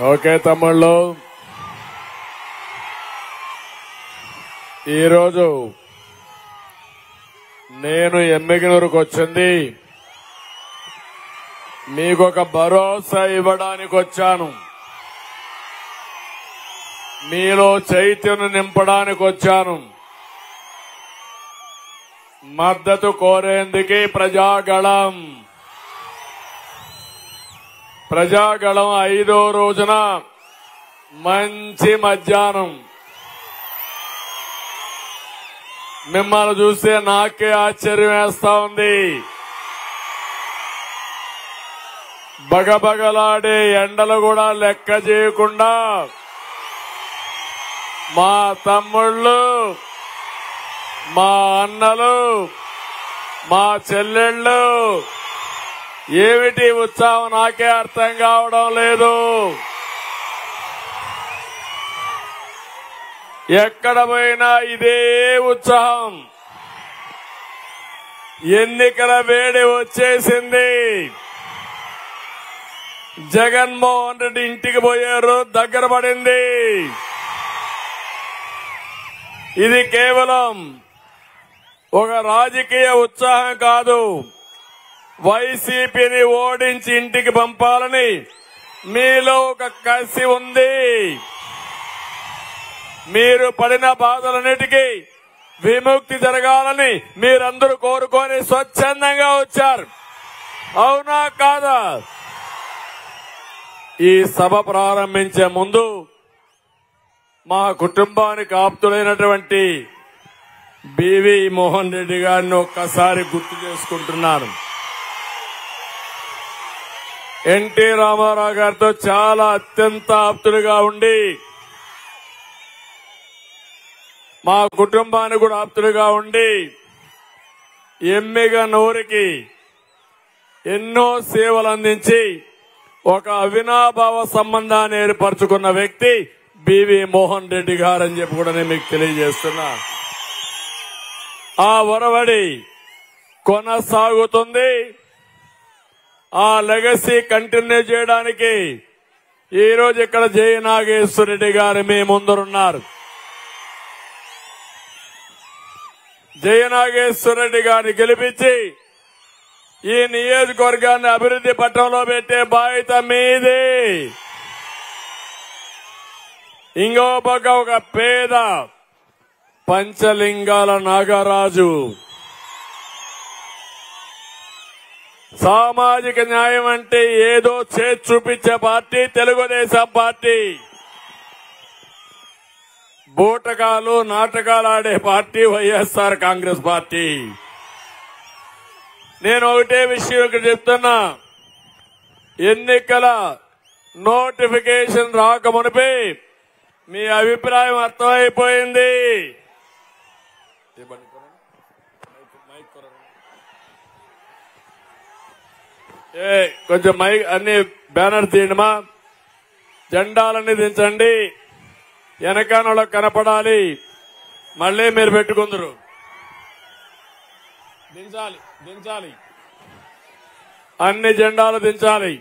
Okay తమ్ముళ్ళు, ఈరోజు నేను ఎమ్మిగనూరుకు వచ్చింది మీకు ఒక భరోసా ఇవ్వడానికి వచ్చాను. మీలో చైతన్యం నింపడానికి వచ్చాను. మద్దతు కోరేందుకే ప్రజాగళం 5వ రోజున మంచి మధ్యాహ్నం మిమ్మల్ని చూస్తే నాకే ఆశ్చర్యం వేస్తా ఉంది. బగబగలాడే ఎండలు కూడా లెక్క చేయకుండా మా తమ్ముళ్ళు, మా అన్నలు, మా చెల్లెళ్ళు ఏమిటి ఉత్సాహం నాకే అర్థం కావడం లేదు. ఎక్కడ పోయినా ఇదే ఉత్సాహం. ఎన్నికల వేడి వచ్చేసింది. జగన్మోహన్ రెడ్డి ఇంటికి పోయారు, దగ్గర పడింది. ఇది కేవలం ఒక రాజకీయ ఉత్సాహం కాదు. వైసీపీని ఓడించి ఇంటికి పంపాలని మీలో ఒక కసి ఉంది. మీరు పడిన బాధలన్నిటికీ విముక్తి జరగాలని మీరందరూ కోరుకొని స్వచ్ఛందంగా వచ్చారు. అవునా కాదా? ఈ సభ ప్రారంభించే ముందు మా కుటుంబానికి ఆప్తుడైనటువంటి బివి మోహన్ రెడ్డి గారిని ఒక్కసారి గుర్తు చేసుకుంటున్నాను. ఎన్టీ రామారావు గారితో చాలా అత్యంత ఆప్తుడిగా ఉండి మా కుటుంబానికి కూడా ఆప్తుడిగా ఉండి ఎమ్మిగనూరుకి ఎన్నో సేవలు అందించి ఒక అవినాభావ సంబంధాన్ని ఏర్పరచుకున్న వ్యక్తి బివి మోహన్ రెడ్డి గారు అని చెప్పి కూడా నేను మీకు తెలియజేస్తున్నా. ఆ ఒరవడి కొనసాగుతుంది. ఆ లెగసీ కంటిన్యూ చేయడానికి ఈరోజు ఇక్కడ జయ నాగేశ్వర రెడ్డి గారు మీ ముందరున్నారు. జయ నాగేశ్వర రెడ్డి గారిని గెలిపించి ఈ నియోజకవర్గాన్ని అభివృద్ధి పట్టంలో పెట్టే బాధ్యత మీది. ఇంకో పక్క ఒక పేద పంచలింగాల నాగరాజు సామాజిక న్యాయం అంటే ఏదో చేసి చూపించే పార్టీ తెలుగుదేశం పార్టీ. బూటకాలు నాటకాలు ఆడే పార్టీ వైఎస్ఆర్ కాంగ్రెస్ పార్టీ. నేను ఒకటే విషయం ఇక్కడ చెప్తున్నా. ఎన్నికల నోటిఫికేషన్ రాకమునిపై మీ అభిప్రాయం అర్థమైపోయింది. కొంచెం మైక్ అన్ని బ్యానర్ తీయడమా, జెండాలన్నీ దించండి, వెనకానోళ్ళకి కనపడాలి. మళ్ళీ మీరు పెట్టుకుందరు. దించాలి అన్ని జెండాలు దించాలి.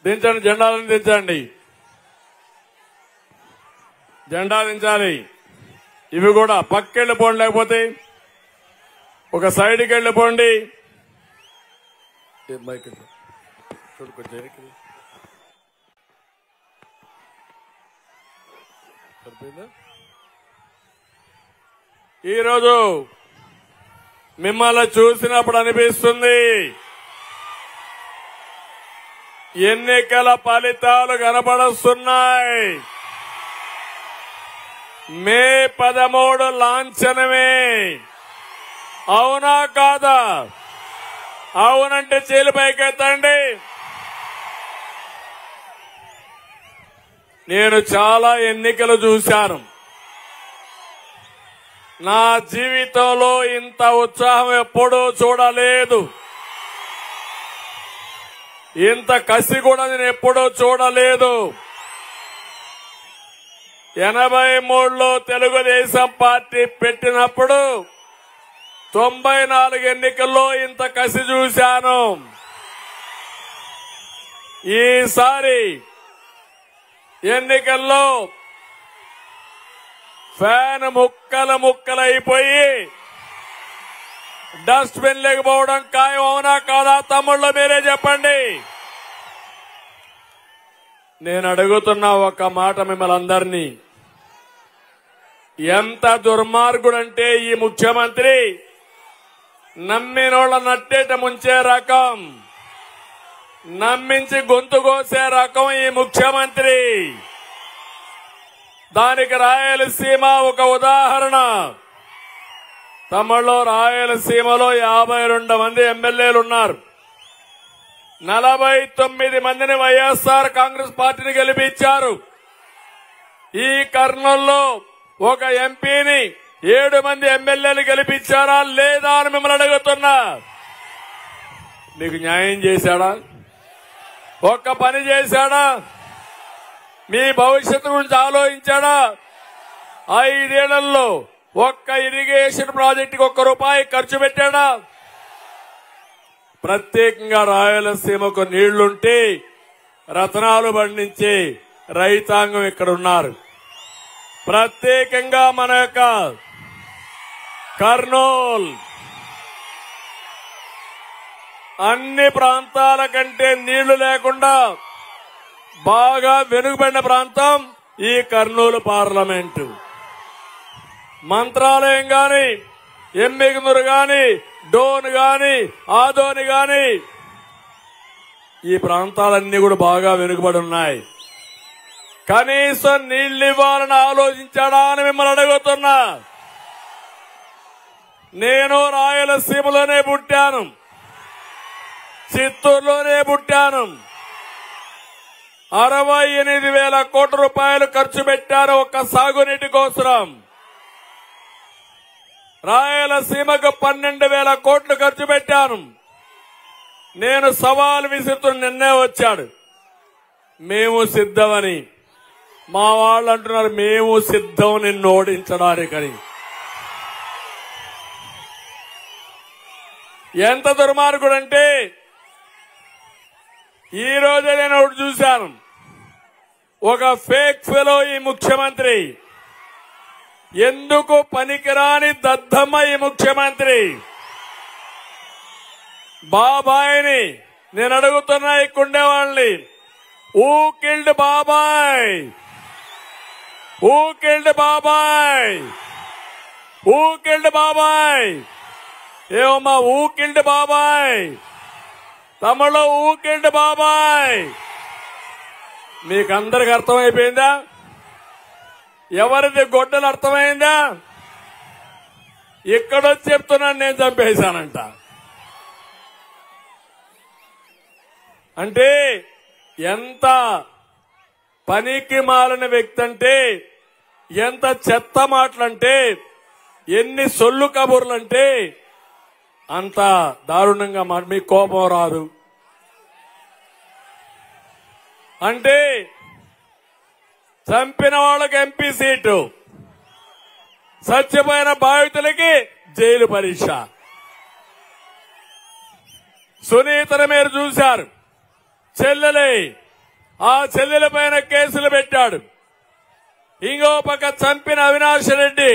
దించండి, జెండాలను దించండి. జెండా దించాలి. ఇవి కూడా పక్కెళ్ళిపోండి, లేకపోతే ఒక సైడ్కి వెళ్ళిపోండి. ఈరోజు మిమ్మల్ని చూసినప్పుడు అనిపిస్తుంది ఎన్నికల ఫలితాలు కనబడుతున్నాయి. మే 13 లాంఛనమే. అవునా కాదా? అవునంటే చేలు పైకెత్తండి. నేను చాలా ఎన్నికలు చూశాను. నా జీవితంలో ఇంత ఉత్సాహం ఎప్పుడూ చూడలేదు. ఇంత కసి కూడా నేను ఎప్పుడూ చూడలేదు. 83లో తెలుగుదేశం పార్టీ పెట్టినప్పుడు 94 ఎన్నికల్లో ఇంత కసి చూశాను. ఈసారి ఎన్నికల్లో ఫ్యాన్ ముక్కలైపోయి డస్ట్ బిన్ లేకపోవడం ఖాయం. అవునా కాదా తమ్ముళ్ళు మీరే చెప్పండి. నేను అడుగుతున్న ఒక మాట మిమ్మల్ని అందరినీ, ఎంత దుర్మార్గుడంటే ఈ ముఖ్యమంత్రి నమ్మినోళ్ళ నట్టేట ముంచే రకం, నమ్మించి గొంతు కోసే రకం ఈ ముఖ్యమంత్రి. దానికి రాయలసీమ ఒక ఉదాహరణ. తమిళలో రాయలసీమలో 52 మంది ఎమ్మెల్యేలు ఉన్నారు. 49 మందిని వైఎస్ఆర్ కాంగ్రెస్ పార్టీని గెలిపించారు. ఈ కర్నూలులో ఒక ఎంపీని 7 మంది ఎమ్మెల్యేలు గెలిపించారా లేదా అని మిమ్మల్ని అడుగుతున్నా. మీకు న్యాయం చేశాడా? ఒక్క పని చేశాడా? మీ భవిష్యత్తు గురించి ఆలోచించాడా? 5 ఏళ్లలో ఒక్క ఇరిగేషన్ ప్రాజెక్టుకి ₹1 ఖర్చు పెట్టాడా? ప్రత్యేకంగా రాయలసీమకు నీళ్లుంటే రతనాలు పండించే రైతాంగం ఇక్కడ ఉన్నారు. ప్రత్యేకంగా మన యొక్క కర్నూలు అన్ని ప్రాంతాల కంటే నీళ్లు లేకుండా బాగా వెనుకబడిన ప్రాంతం ఈ కర్నూలు పార్లమెంటు. మంత్రాలయం గాని, ఎమ్మిగనూరు గాని, డోన్ గాని, ఆదోని గాని ఈ ప్రాంతాలన్నీ కూడా బాగా వెనుకబడి ఉన్నాయి. కనీసం నీళ్లు ఇవ్వాలని ఆలోచించాడా అని మిమ్మల్ని అడుగుతున్నా. నేను రాయలసీమలోనే పుట్టాను, చిత్తూరులోనే పుట్టాను. 68,000 కోట్ల రూపాయలు ఖర్చు పెట్టారు ఒక్క సాగునీటి కోసం. రాయలసీమకు 12,000 కోట్లు ఖర్చు పెట్టాను. నేను సవాల్ విసురుతున్న నిన్నే వచ్చాడు, మేము సిద్ధమని. మా వాళ్ళు అంటున్నారు మేము సిద్ధం నిన్ను ఓడించడానికని. ఎంత దుర్మార్గుడంటే ఈ రోజే నేను ఒకటి చూశాను. ఒక ఫేక్ ఫెలో ఈ ముఖ్యమంత్రి. ఎందుకు పనికిరాని దద్దమ్మ ఈ ముఖ్యమంత్రి. బాబాయిని నేను అడుగుతున్నా, ఇక్కడుండే వాళ్ళని, ఊ కిల్డ్ బాబాయ్, ఊ కిల్డ్ బాబాయ్, ఊ కిల్డ్ బాబాయ్. ఏమమ్మా ఊ కిల్డ్ బాబాయ్? తమిళలో ఊ కిల్డ్ బాబాయ్. మీకందరికి అర్థమైపోయిందా? ఎవరిది గొడ్డలు అర్థమైందా? ఇక్కడొచ్చి చెప్తున్నాను నేను చంపేశానంట. అంటే ఎంత పనికి మాలిన వ్యక్తి అంటే, ఎంత చెత్త మాటలంటే, ఎన్ని సొల్లు కబుర్లంటే అంత దారుణంగా మీకు కోపం రాదు. అంటే చంపిన వాళ్ళకి ఎంపీ సీటు, చచ్చిపోయిన బాధితులకి జైలు పరీక్ష. సునీతను మీరు చూశారు, చెల్లెలే. ఆ చెల్లెల పైన కేసులు పెట్టాడు. ఇంకో పక్క చంపిన అవినాష్ రెడ్డి,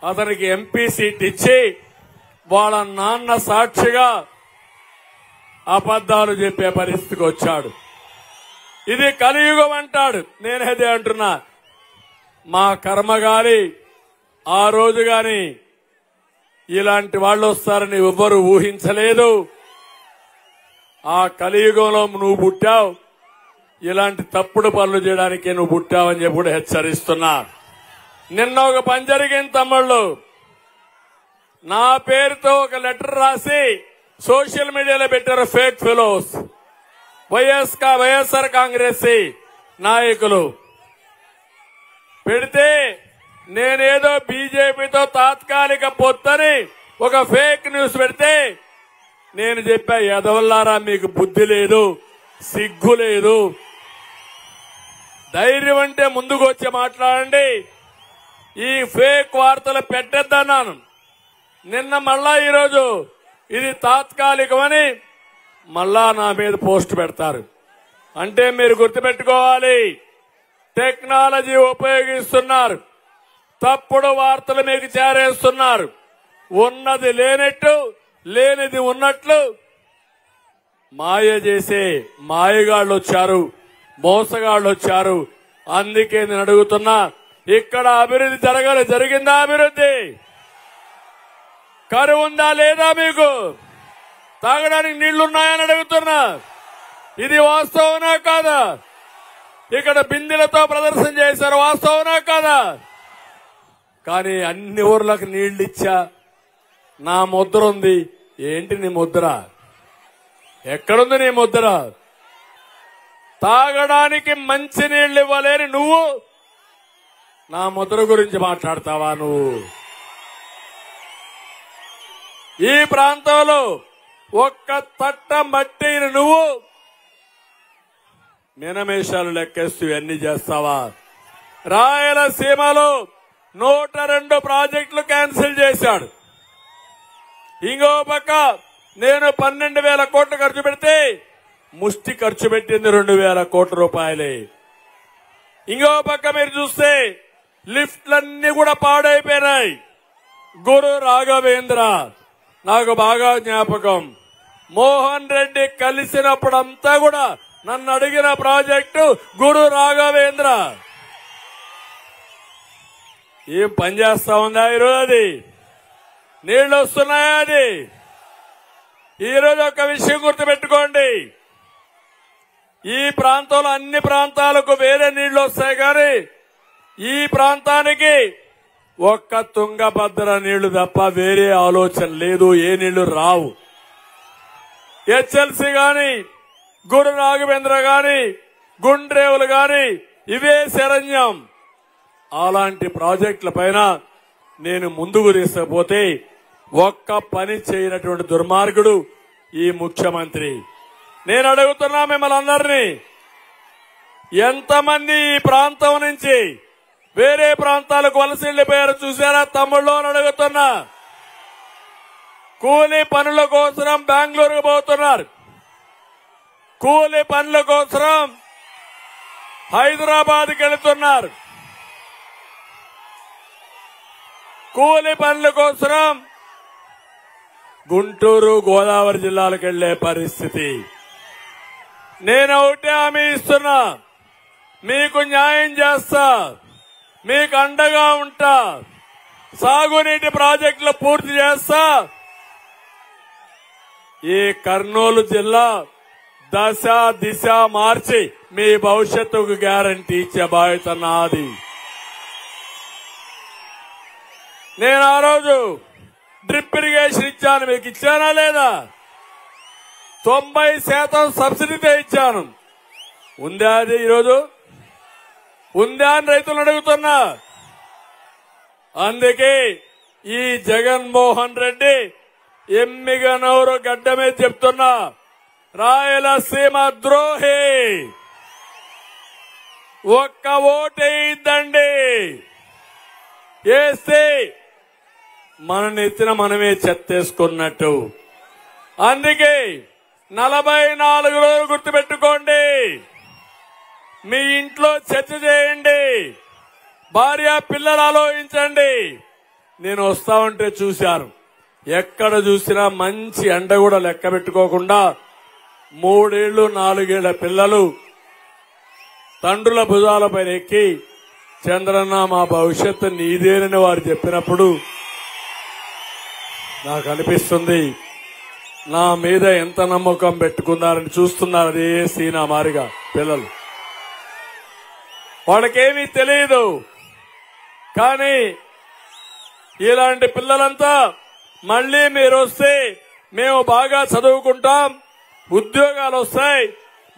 అతనికి ఎంపీ సీట్ ఇచ్చి వాళ్ళ నాన్న సాక్షిగా అబద్దాలు చెప్పే పరిస్థితికి వచ్చాడు. ఇది కలియుగం అంటాడు. నేనేదే అంటున్నా, మా కర్మ గాని ఆ రోజు గాని ఇలాంటి వాళ్ళు వస్తారని ఎవ్వరూ ఊహించలేదు. ఆ కలియుగంలో నువ్వు పుట్టావు, ఇలాంటి తప్పుడు పనులు చేయడానికే నువ్వు పుట్టావని చెప్పి కూడా హెచ్చరిస్తున్నా. నిన్న ఒక పని జరిగింది తమ్ముళ్ళు. నా పేరుతో ఒక లెటర్ రాసి సోషల్ మీడియాలో పెట్టారు ఫేక్ ఫెలోస్. వైఎస్ఆర్ కాంగ్రెస్ నాయకులు పెడితే నేనేదో బీజేపీతో తాత్కాలిక పొత్తని ఒక ఫేక్ న్యూస్ పెడితే నేను చెప్పా, ఎదవల్లారా మీకు బుద్ధి లేదు, సిగ్గు లేదు, ధైర్యం అంటే ముందుకు వచ్చి మాట్లాడండి, ఈ ఫేక్ వార్తలు పెట్టద్దన్నాను. నిన్న మళ్ళా ఈరోజు ఇది తాత్కాలికమని మళ్ళా నా మీద పోస్ట్ పెడతారు. అంటే మీరు గుర్తుపెట్టుకోవాలి, టెక్నాలజీ ఉపయోగిస్తున్నారు. తప్పుడు వార్తలు మీకు చేరేస్తున్నారు. ఉన్నది లేనట్టు, లేనిది ఉన్నట్లు మాయ చేసే మాయగాళ్ళు వచ్చారు, మోసగాళ్ళు వచ్చారు. అందుకే నేను అడుగుతున్నా, ఇక్కడ అభివృద్ధి జరిగిందా? అభివృద్ధి కరువు ఉందా లేదా? మీకు తాగడానికి నీళ్లున్నాయని అడుగుతున్నా. ఇది వాస్తవనా కాదా? ఇక్కడ బిందెలతో ప్రదర్శన చేశారు, వాస్తవనా కాదా? కానీ అన్ని ఊర్లకు నీళ్లు ఇచ్చా, నా ముద్ర ఉంది. ఏంటి నీ ముద్ర? ఎక్కడుంది నీ ముద్ర? తాగడానికి మంచి నీళ్లు ఇవ్వలేని నువ్వు నా ముద్ర గురించి మాట్లాడతావా? నువ్వు ఈ ప్రాంతంలో ఒక్క తట్ట మట్టిని నువ్వు మినమేషాలు లెక్కేస్తూ అన్ని చేస్తావా? రాయలసీమలో 102 ప్రాజెక్టులు క్యాన్సిల్ చేశాడు. ఇంకో పక్క నేను 12,000 కోట్లు ఖర్చు పెడితే ముష్టి ఖర్చు పెట్టింది 2,000 కోట్ల రూపాయలే. ఇంకో పక్క మీరు చూస్తే లిఫ్ట్లన్నీ కూడా పాడైపోయినాయి. గురు రాఘవేంద్ర నాకు బాగా జ్ఞాపకం. మోహన్ రెడ్డి కలిసినప్పుడంతా కూడా నన్ను అడిగిన ప్రాజెక్టు గురు రాఘవేంద్ర. ఏం పనిచేస్తా ఉందా ఈరోజు? అది నీళ్లు వస్తున్నాయా? అది ఈరోజు ఒక విషయం గుర్తుపెట్టుకోండి, ఈ ప్రాంతంలో అన్ని ప్రాంతాలకు వేరే నీళ్లు వస్తాయి, కానీ ఈ ప్రాంతానికి ఒక్క తుంగభద్ర నీళ్లు తప్ప వేరే ఆలోచన లేదు. ఏ నీళ్లు రావు. హెచ్ఎల్సీ గాని, గురు రాఘవేంద్ర గాని, గుండ్రేవులు గాని ఇవే శరణ్యం. అలాంటి ప్రాజెక్టుల పైన నేను ముందుకు తీసుకుపోతే ఒక్క పని చేయనటువంటి దుర్మార్గుడు ఈ ముఖ్యమంత్రి. నేను అడుగుతున్నా మిమ్మల్ని అందరినీ, ఎంతమంది ఈ ప్రాంతం నుంచి వేరే ప్రాంతాలకు వలస వెళ్లిపోయారు చూసారా తమ్ముళ్ళు అని అడుగుతున్నా. కూలీ పనుల కోసం బెంగళూరుకు పోతున్నారు, కూలీ పనుల కోసం హైదరాబాద్కి వెళుతున్నారు, కూలీ పనుల కోసం గుంటూరు గోదావరి జిల్లాలకు వెళ్లే పరిస్థితి. నేను ఒకటే హామీ ఇస్తున్నా, మీకు న్యాయం చేస్తా, మీకు అండగా ఉంటా, సాగునీటి ప్రాజెక్టులు పూర్తి చేస్తా. ఈ కర్నూలు జిల్లా దశ దిశ మార్చి మీ భవిష్యత్తుకు గ్యారంటీ ఇచ్చే బాధ్యత నాది. నేను ఆ రోజు డ్రిప్ ఇరిగేషన్ ఇచ్చాను, మీకు ఇచ్చానా లేదా? 90% సబ్సిడీతో ఇచ్చాను. ఉందా అది? ఈరోజు ఉందా అని రైతులు అడుగుతున్నా. అందుకే ఈ జగన్మోహన్ రెడ్డి ఎమ్మిగా నోరు గడ్డ మీద చెప్తున్నా, రాయలసీమ ద్రోహి. ఒక్క ఓటేద్దండి, వేస్తే మన నెత్తిన మనమే చెత్తేసుకున్నట్టు. అందుకే 44 రోజులు గుర్తుపెట్టుకోండి. మీ ఇంట్లో చర్చ చేయండి, భార్య పిల్లలు ఆలోచించండి. నేను వస్తా ఉంటే చూశాను, ఎక్కడ చూసినా మంచి ఎండ కూడా లెక్క పెట్టుకోకుండా 3 ఏళ్లు 4 ఏళ్ల పిల్లలు తండ్రుల భుజాలపైన ఎక్కి చంద్రన్న మా భవిష్యత్తు నీదేనని వారు చెప్పినప్పుడు నాకు అనిపిస్తుంది, నా మీద ఎంత నమ్మకం పెట్టుకున్నారని. చూస్తున్నారు అదే సీనా మారిగా పిల్లలు, వాళ్ళకేమీ తెలియదు. కానీ ఇలాంటి పిల్లలంతా మళ్లీ మీరు వస్తే మేము బాగా చదువుకుంటాం, ఉద్యోగాలు వస్తాయి,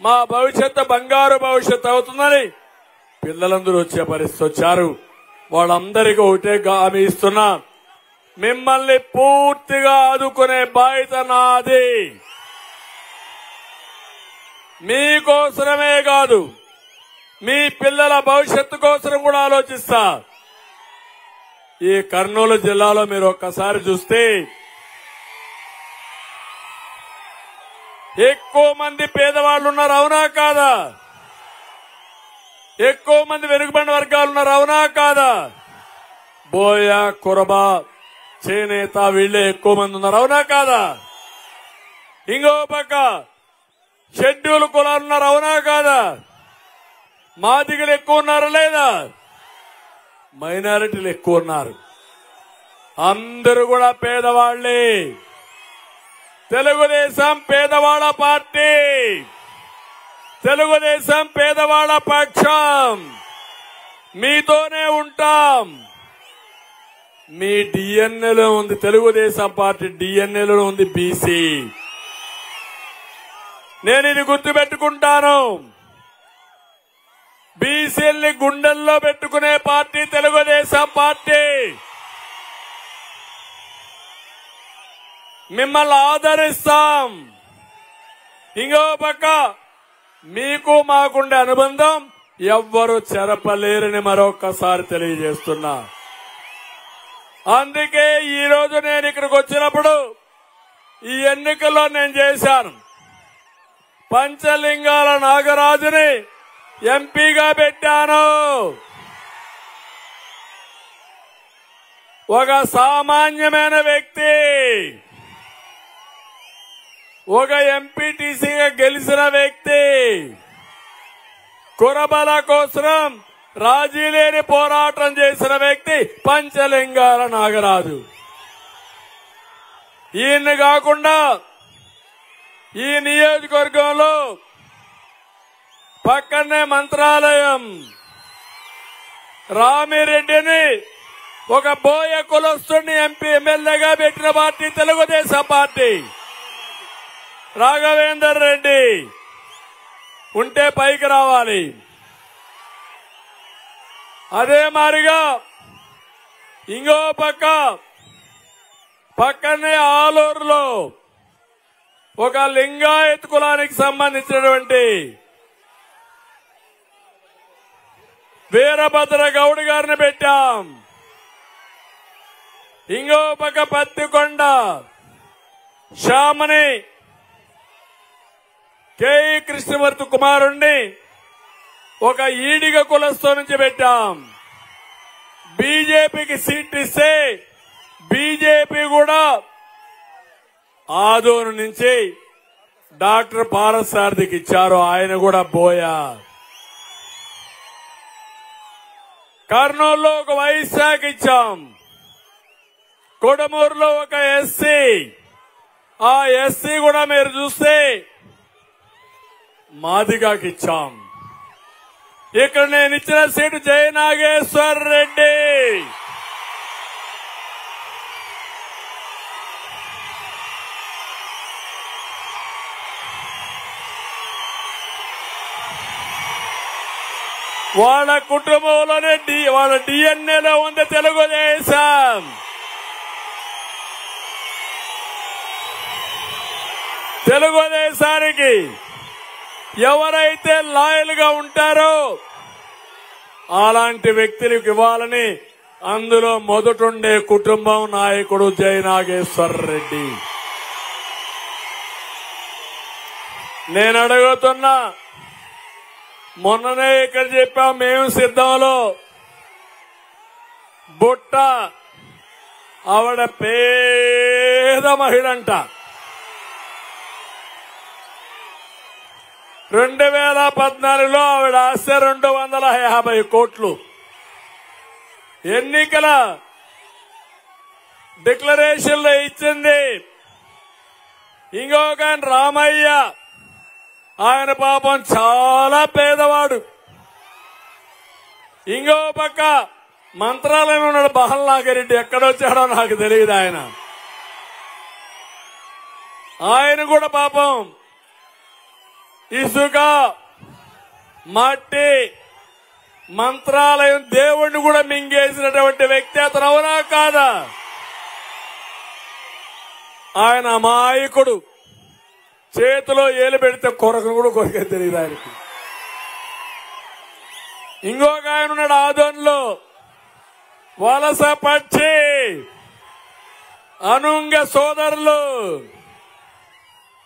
మా భవిష్యత్తు బంగారు భవిష్యత్తు అవుతుందని పిల్లలందరూ వచ్చే పరిస్థితి వచ్చారు. వాళ్ళందరికీ ఒకటే హామీ ఇస్తున్నా, మిమ్మల్ని పూర్తిగా ఆదుకునే బాధ్యత నాది. మీకోసమే కాదు, మీ పిల్లల భవిష్యత్తు కోసం కూడా ఆలోచిస్తా. ఈ కర్నూలు జిల్లాలో మీరు ఒక్కసారి చూస్తే ఎక్కువ మంది పేదవాళ్లు ఉన్నారు, అవునా కాదా? ఎక్కువ మంది వెనుకబడిన వర్గాలు ఉన్నారు, అవునా కాదా? బోయ, కురబ, చేనేత వీళ్ళే ఎక్కువ మంది ఉన్నారు, అవునా కాదా? ఇంకో పక్క షెడ్యూల్ కులాలు ఉన్నారు, అవునా కాదా? మాదిగలు ఎక్కువ ఉన్నారా లేదా? మైనారిటీలు ఎక్కువ ఉన్నారు. అందరూ కూడా పేదవాళ్లే. తెలుగుదేశం పేదవాళ్ల పార్టీ, తెలుగుదేశం పేదవాళ్ల పక్షం. మీతోనే ఉంటాం. మీ డిఎన్ఏలో ఉంది, తెలుగుదేశం పార్టీ డిఎన్ఏలో ఉంది బీసీ. నేను ఇది గుర్తుపెట్టుకుంటాను. బీసీల్ని గుండెల్లో పెట్టుకునే పార్టీ తెలుగుదేశం పార్టీ. మిమ్మల్ని ఆదరిస్తాం. ఇంకో పక్క మీకు మాకుండే అనుబంధం ఎవ్వరూ చెరపలేరని మరొక్కసారి తెలియజేస్తున్నా. అందుకే ఈ రోజు నేను ఇక్కడికి వచ్చినప్పుడు ఈ ఎన్నికల్లో నేను చేశాను. పంచలింగాల నాగరాజుని ఎంపీగా పెట్టాను. ఒక సామాన్యమైన వ్యక్తి, ఒక ఎంపీటీసీగా గెలిచిన వ్యక్తి, కురబల కోసం రాజీ లేని పోరాటం చేసిన వ్యక్తి పంచలింగాల నాగరాజు. ఈయన్ని కాకుండా ఈ నియోజకవర్గంలో పక్కనే మంత్రాలయం రామిరెడ్డిని ఒక బోయ కులస్తుని ఎంపీ ఎమ్మెల్యేగా పెట్టిన పార్టీ తెలుగుదేశం పార్టీ. రాఘవేందర్ రెడ్డి ఉంటే పైకి రావాలి. అదే మారిగా ఇంకో పక్కనే ఆలూరులో ఒక లింగాయత్ కులానికి సంబంధించినటువంటి వీరభద్ర గౌడ్ గారిని పెట్టాం. ఇంకో పక్క పత్తికొండ శ్యామని కేఈ కృష్ణమూర్తి కుమారుణ్ణి ఒక ఈడిగ కులస్థ నుంచి పెట్టాం. బీజేపీకి సీట్ ఇస్తే బీజేపీ కూడా ఆదోను నుంచి డాక్టర్ పారసారథికి ఇచ్చారు, ఆయన కూడా బోయా. కర్నూలులో ఒక వైశాఖ ఇచ్చాం. కొడమూరులో ఒక ఎస్సీ, ఆ ఎస్సీ కూడా మీరు చూస్తే మాదిగాకి ఇచ్చాం. ఇక్కడ నేను ఇచ్చిన సీటు జయనాగేశ్వర్ రెడ్డి. వాళ్ళ కుటుంబంలోనే వాళ్ళ డిఎన్ఏలో ఉంది తెలుగుదేశం. తెలుగుదేశానికి ఎవరైతే లాయల్ గా ఉంటారో అలాంటి వ్యక్తులకు ఇవ్వాలని అందులో మొదటుండే కుటుంబం నాయకుడు జయనాగేశ్వర్ రెడ్డి. నేను అడుగుతున్నా, మొన్ననే ఇక్కడ చెప్పాం, మేము సిద్ధంలో బుట్ట ఆవిడ పేద మహిళంట. 2014లో ఆవిడ ఆస్తి 250 కోట్లు. ఎన్నికల డిక్లరేషన్ లో ఇచ్చింది. ఇంకొక రామయ్య, ఆయన పాపం చాలా పేదవాడు. ఇంకో పక్క మంత్రాలయం ఉన్నాడు బహల్నాగిరెడ్డి, ఎక్కడొచ్చాడో నాకు తెలియదు. ఆయన కూడా పాపం ఇసుక, మట్టి, మంత్రాలయం దేవుణ్ణి కూడా మింగేసినటువంటి వ్యక్తి అతను, అవునా కాదా? ఆయన అమాయకుడు, చేతిలో ఏలు పెడితే కొరకను కూడా కొరికే తెలియదు ఆయనకి. ఇంకొక ఆయన ఉన్నాడు ఆదోన్లో, వలస పక్షి అనుంగ సోదరులు,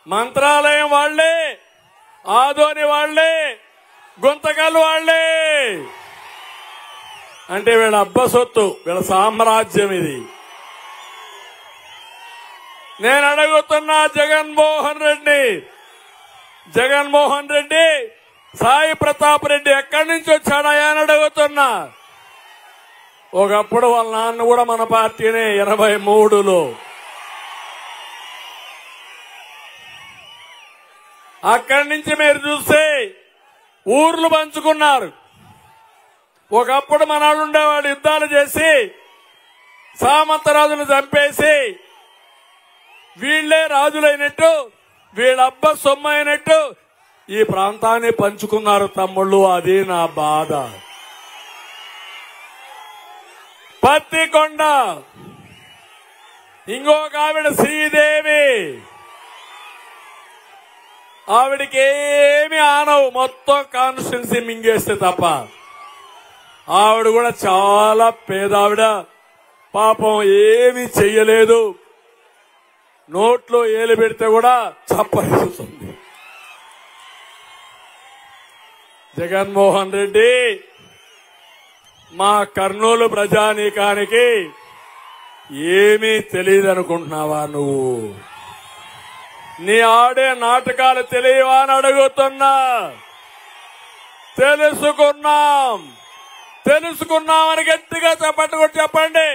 మంత్రాలయం వాళ్లే, ఆదోని వాళ్లే, గుంతకల్లు వాళ్లే. అంటే వీళ్ళ అబ్బ సొత్తు, వీళ్ళ సామ్రాజ్యం ఇది. నేను అడుగుతున్నా జగన్మోహన్ రెడ్డి సాయి ప్రతాప్ రెడ్డి ఎక్కడి నుంచి వచ్చాడా అని అడుగుతున్నా. ఒకప్పుడు వాళ్ళ నాన్న కూడా మన పార్టీనే 83లో. అక్కడి నుంచి మీరు చూస్తే ఊర్లు పంచుకున్నారు. ఒకప్పుడు మన వాళ్ళు ఉండేవాడు, యుద్ధాలు చేసి సామంతరాజును చంపేసి వీళ్లే రాజులైనట్టు, వీళ్ళబ్బ సొమ్ము అయినట్టు ఈ ప్రాంతాన్ని పంచుకున్నారు తమ్ముళ్ళు. అది నా బాధ. పత్తికొండ ఇంకొక ఆవిడ శ్రీదేవి, ఆవిడికి ఏమి ఆనవు, మొత్తం కాన్స్టిట్యున్సీ మింగేస్తే తప్ప. ఆవిడ కూడా చాలా పేదావిడ, పాపం ఏమీ చెయ్యలేదు. నోట్లో ఏలు పెడితే కూడా చప్పరిస్తుంది. జగన్మోహన్ రెడ్డి మా కర్నూలు ప్రజానీకానికి ఏమీ తెలియదనుకుంటున్నావా నువ్వు? నీ ఆడే నాటకాలు తెలియవా అని అడుగుతున్నా. తెలుసుకున్నామని గట్టిగా చెప్పండి.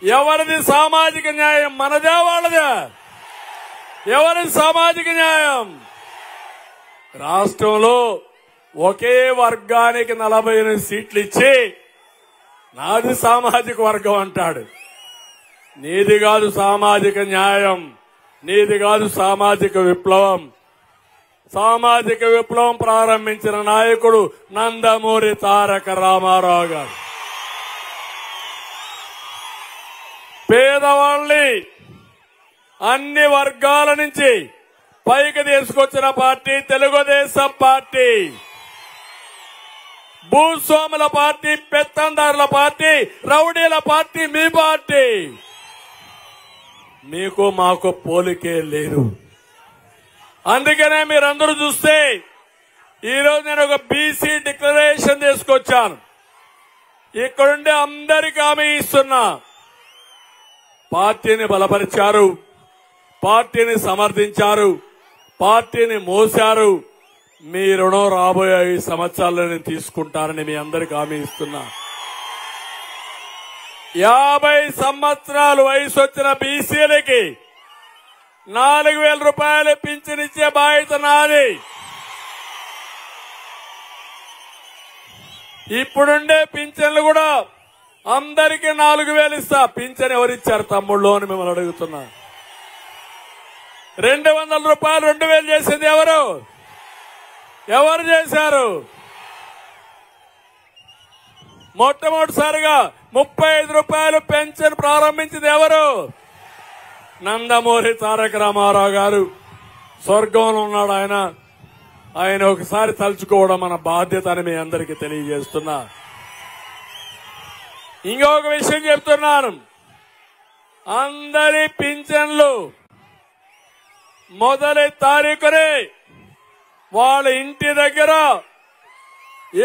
ఎవరిది సామాజిక న్యాయం? మనదే వాళ్ళదే? ఎవరి సామాజిక న్యాయం? రాష్ట్రంలో ఒకే వర్గానికి 48 సీట్లు ఇచ్చి నాది సామాజిక వర్గం అంటాడు. నీది కాదు సామాజిక న్యాయం, నీది కాదు సామాజిక విప్లవం. సామాజిక విప్లవం ప్రారంభించిన నాయకుడు నందమూరి తారక రామారావు గారు. పేదవాళ్ళని అన్ని వర్గాల నుంచి పైకి తీసుకొచ్చిన పార్టీ తెలుగుదేశం పార్టీ. భూస్వాముల పార్టీ, పెత్తందారుల పార్టీ, రౌడీల పార్టీ మీ పార్టీ. మీకు మాకు పోలికే లేదు. అందుకనే మీరందరూ చూస్తే ఈరోజు నేను ఒక బీసీ డిక్లరేషన్ తీసుకొచ్చాను. ఇక్కడుండే అందరికీ హామీ ఇస్తున్నా. పార్టీని బలపరిచారు, పార్టీని సమర్థించారు, పార్టీని మోశారు. మీ రుణం రాబోయే 5 సంవత్సరాలను తీసుకుంటారని మీ అందరికీ హామీ ఇస్తున్నా. 50 సంవత్సరాలు వయసు వచ్చిన బీసీలకి 4,000 రూపాయలు పింఛన్ ఇచ్చే బాధ్యత నాది. ఇప్పుడుండే పింఛన్లు కూడా అందరికీ 4,000 ఇస్తా. పింఛన్ ఎవరిచ్చారు తమ్ముళ్ళు అని మిమ్మల్ని అడుగుతున్నా. 200 రూపాయలు 2,000 చేసింది ఎవరు చేశారు? మొట్టమొదటిసారిగా 35 రూపాయలు పెన్షన్ ప్రారంభించింది ఎవరు? నందమూరి తారక రామారావు గారు. స్వర్గంలో ఉన్నాడు ఆయన. ఆయన ఒకసారి తలుచుకోవడం మన బాధ్యత అని మీ అందరికీ తెలియజేస్తున్నా. ఇంకొక విషయం చెప్తున్నాను. అందరి పింఛన్లు మొదటి తారీఖునే వాళ్ళ ఇంటి దగ్గర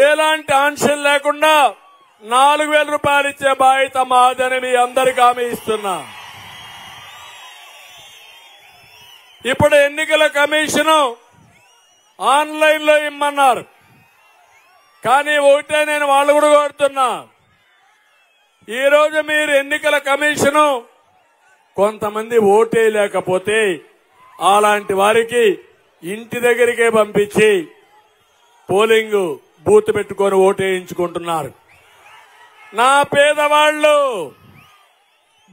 ఎలాంటి ఆంక్షలు లేకుండా 4,000 రూపాయలు ఇచ్చే బాధ్యత మాదని మీ అందరికీ హామీ ఇస్తున్నా. ఇప్పుడు ఎన్నికల కమిషన్ ఆన్లైన్ లో ఇమ్మన్నారు. కానీ ఒకటే నేను వాళ్ళు కూడా కోరుతున్నా. ఈ రోజు మీరు ఎన్నికల కమిషన్ కొంతమంది ఓటే లేకపోతే అలాంటి వారికి ఇంటి దగ్గరికే పంపించి పోలింగ్ బూత్ పెట్టుకొని ఓటేయించుకుంటున్నారు. నా పేదవాళ్లు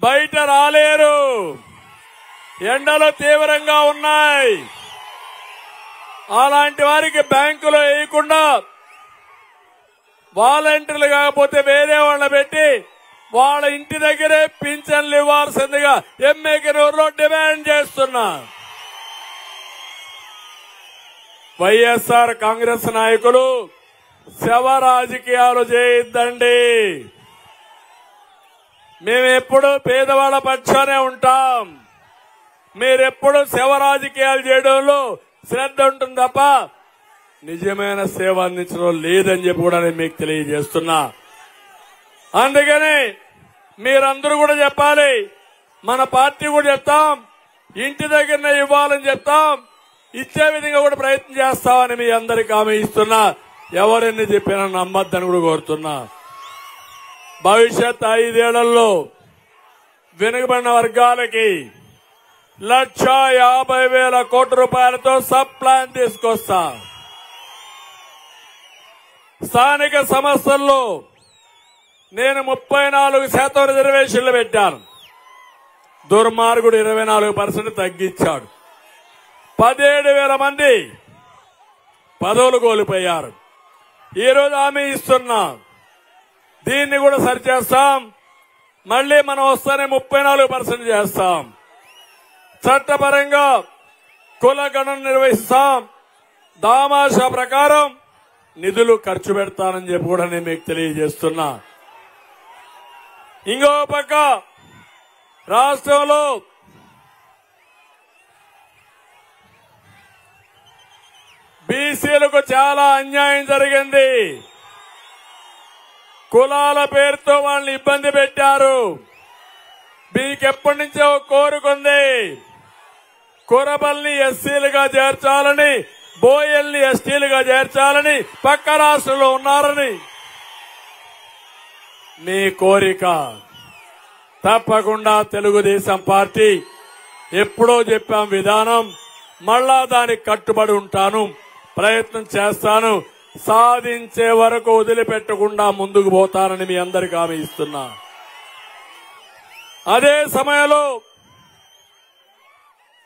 బయట రాలేరు. ఎండలు తీవ్రంగా ఉన్నాయి. అలాంటి వారికి బ్యాంకులో వేయకుండా వాలంటీర్లు కాకపోతే వేరే వాళ్ళని పెట్టి వాళ్ళ ఇంటి దగ్గరే పింఛన్లు ఇవ్వాల్సిందిగా ఎమ్మెల్యేలో డిమాండ్ చేస్తున్నా. వైఎస్ఆర్ కాంగ్రెస్ నాయకులు శవ రాజకీయాలు చేయొద్దండి. మేమెప్పుడు పేదవాళ్ల పక్షానే ఉంటాం. మీరెప్పుడు సేవ రాజకీయాలు చేయడంలో శ్రద్ధ ఉంటుంది తప్ప నిజమైన సేవ అందించడం లేదని చెప్పి కూడా నేను మీకు తెలియజేస్తున్నా. అందుకని మీరందరూ కూడా చెప్పాలి, మన పార్టీ కూడా చెప్తాం, ఇంటి దగ్గరనే ఇవ్వాలని చెప్తాం, ఇచ్చే విధంగా కూడా ప్రయత్నం చేస్తామని మీ అందరికీ హామీ ఇస్తున్నా. ఎవరెన్ని చెప్పినా నమ్మద్దని కూడా కోరుతున్నా. భవిష్యత్ 5 ఏళ్లలో వెనుకబడిన వర్గాలకి 1,50,000 కోట్ల రూపాయలతో సబ్ ప్లాన్ తీసుకొస్తా. స్థానిక సంస్థల్లో నేను 34% రిజర్వేషన్లు పెట్టాను. దుర్మార్గుడు 24% తగ్గించాడు. 17,000 మంది పదవులు కోల్పోయారు. ఈరోజు హామీ ఇస్తున్నా, దీన్ని కూడా సరిచేస్తాం. మళ్లీ మనం వస్తేనే 34% చేస్తాం. చట్టపరంగా కుల గణన నిర్వహిస్తాం. దామాషా ప్రకారం నిధులు ఖర్చు పెడతానని చెప్పి కూడా నేను మీకు తెలియజేస్తున్నా. ఇంకో పక్క రాష్ట్రంలో బీసీలకు చాలా అన్యాయం జరిగింది. కులాల పేరుతో వాళ్ళని ఇబ్బంది పెట్టారు. మీకెప్పటి నుంచో కోరుకుంది, కురబల్ని ఎస్సీలుగా చేర్చాలని, బోయల్ని ఎస్టీలుగా చేర్చాలని, పక్క రాష్ట్రంలో ఉన్నారని మీ కోరిక. తప్పకుండా తెలుగుదేశం పార్టీ ఎప్పుడో చెప్పాం విధానం, మళ్ళా దానికి కట్టుబడి ఉంటాను, ప్రయత్నం చేస్తాను, సాధించే వరకు వదిలిపెట్టకుండా ముందుకు పోతానని మీ అందరికీ హామీ ఇస్తున్నా. అదే సమయంలో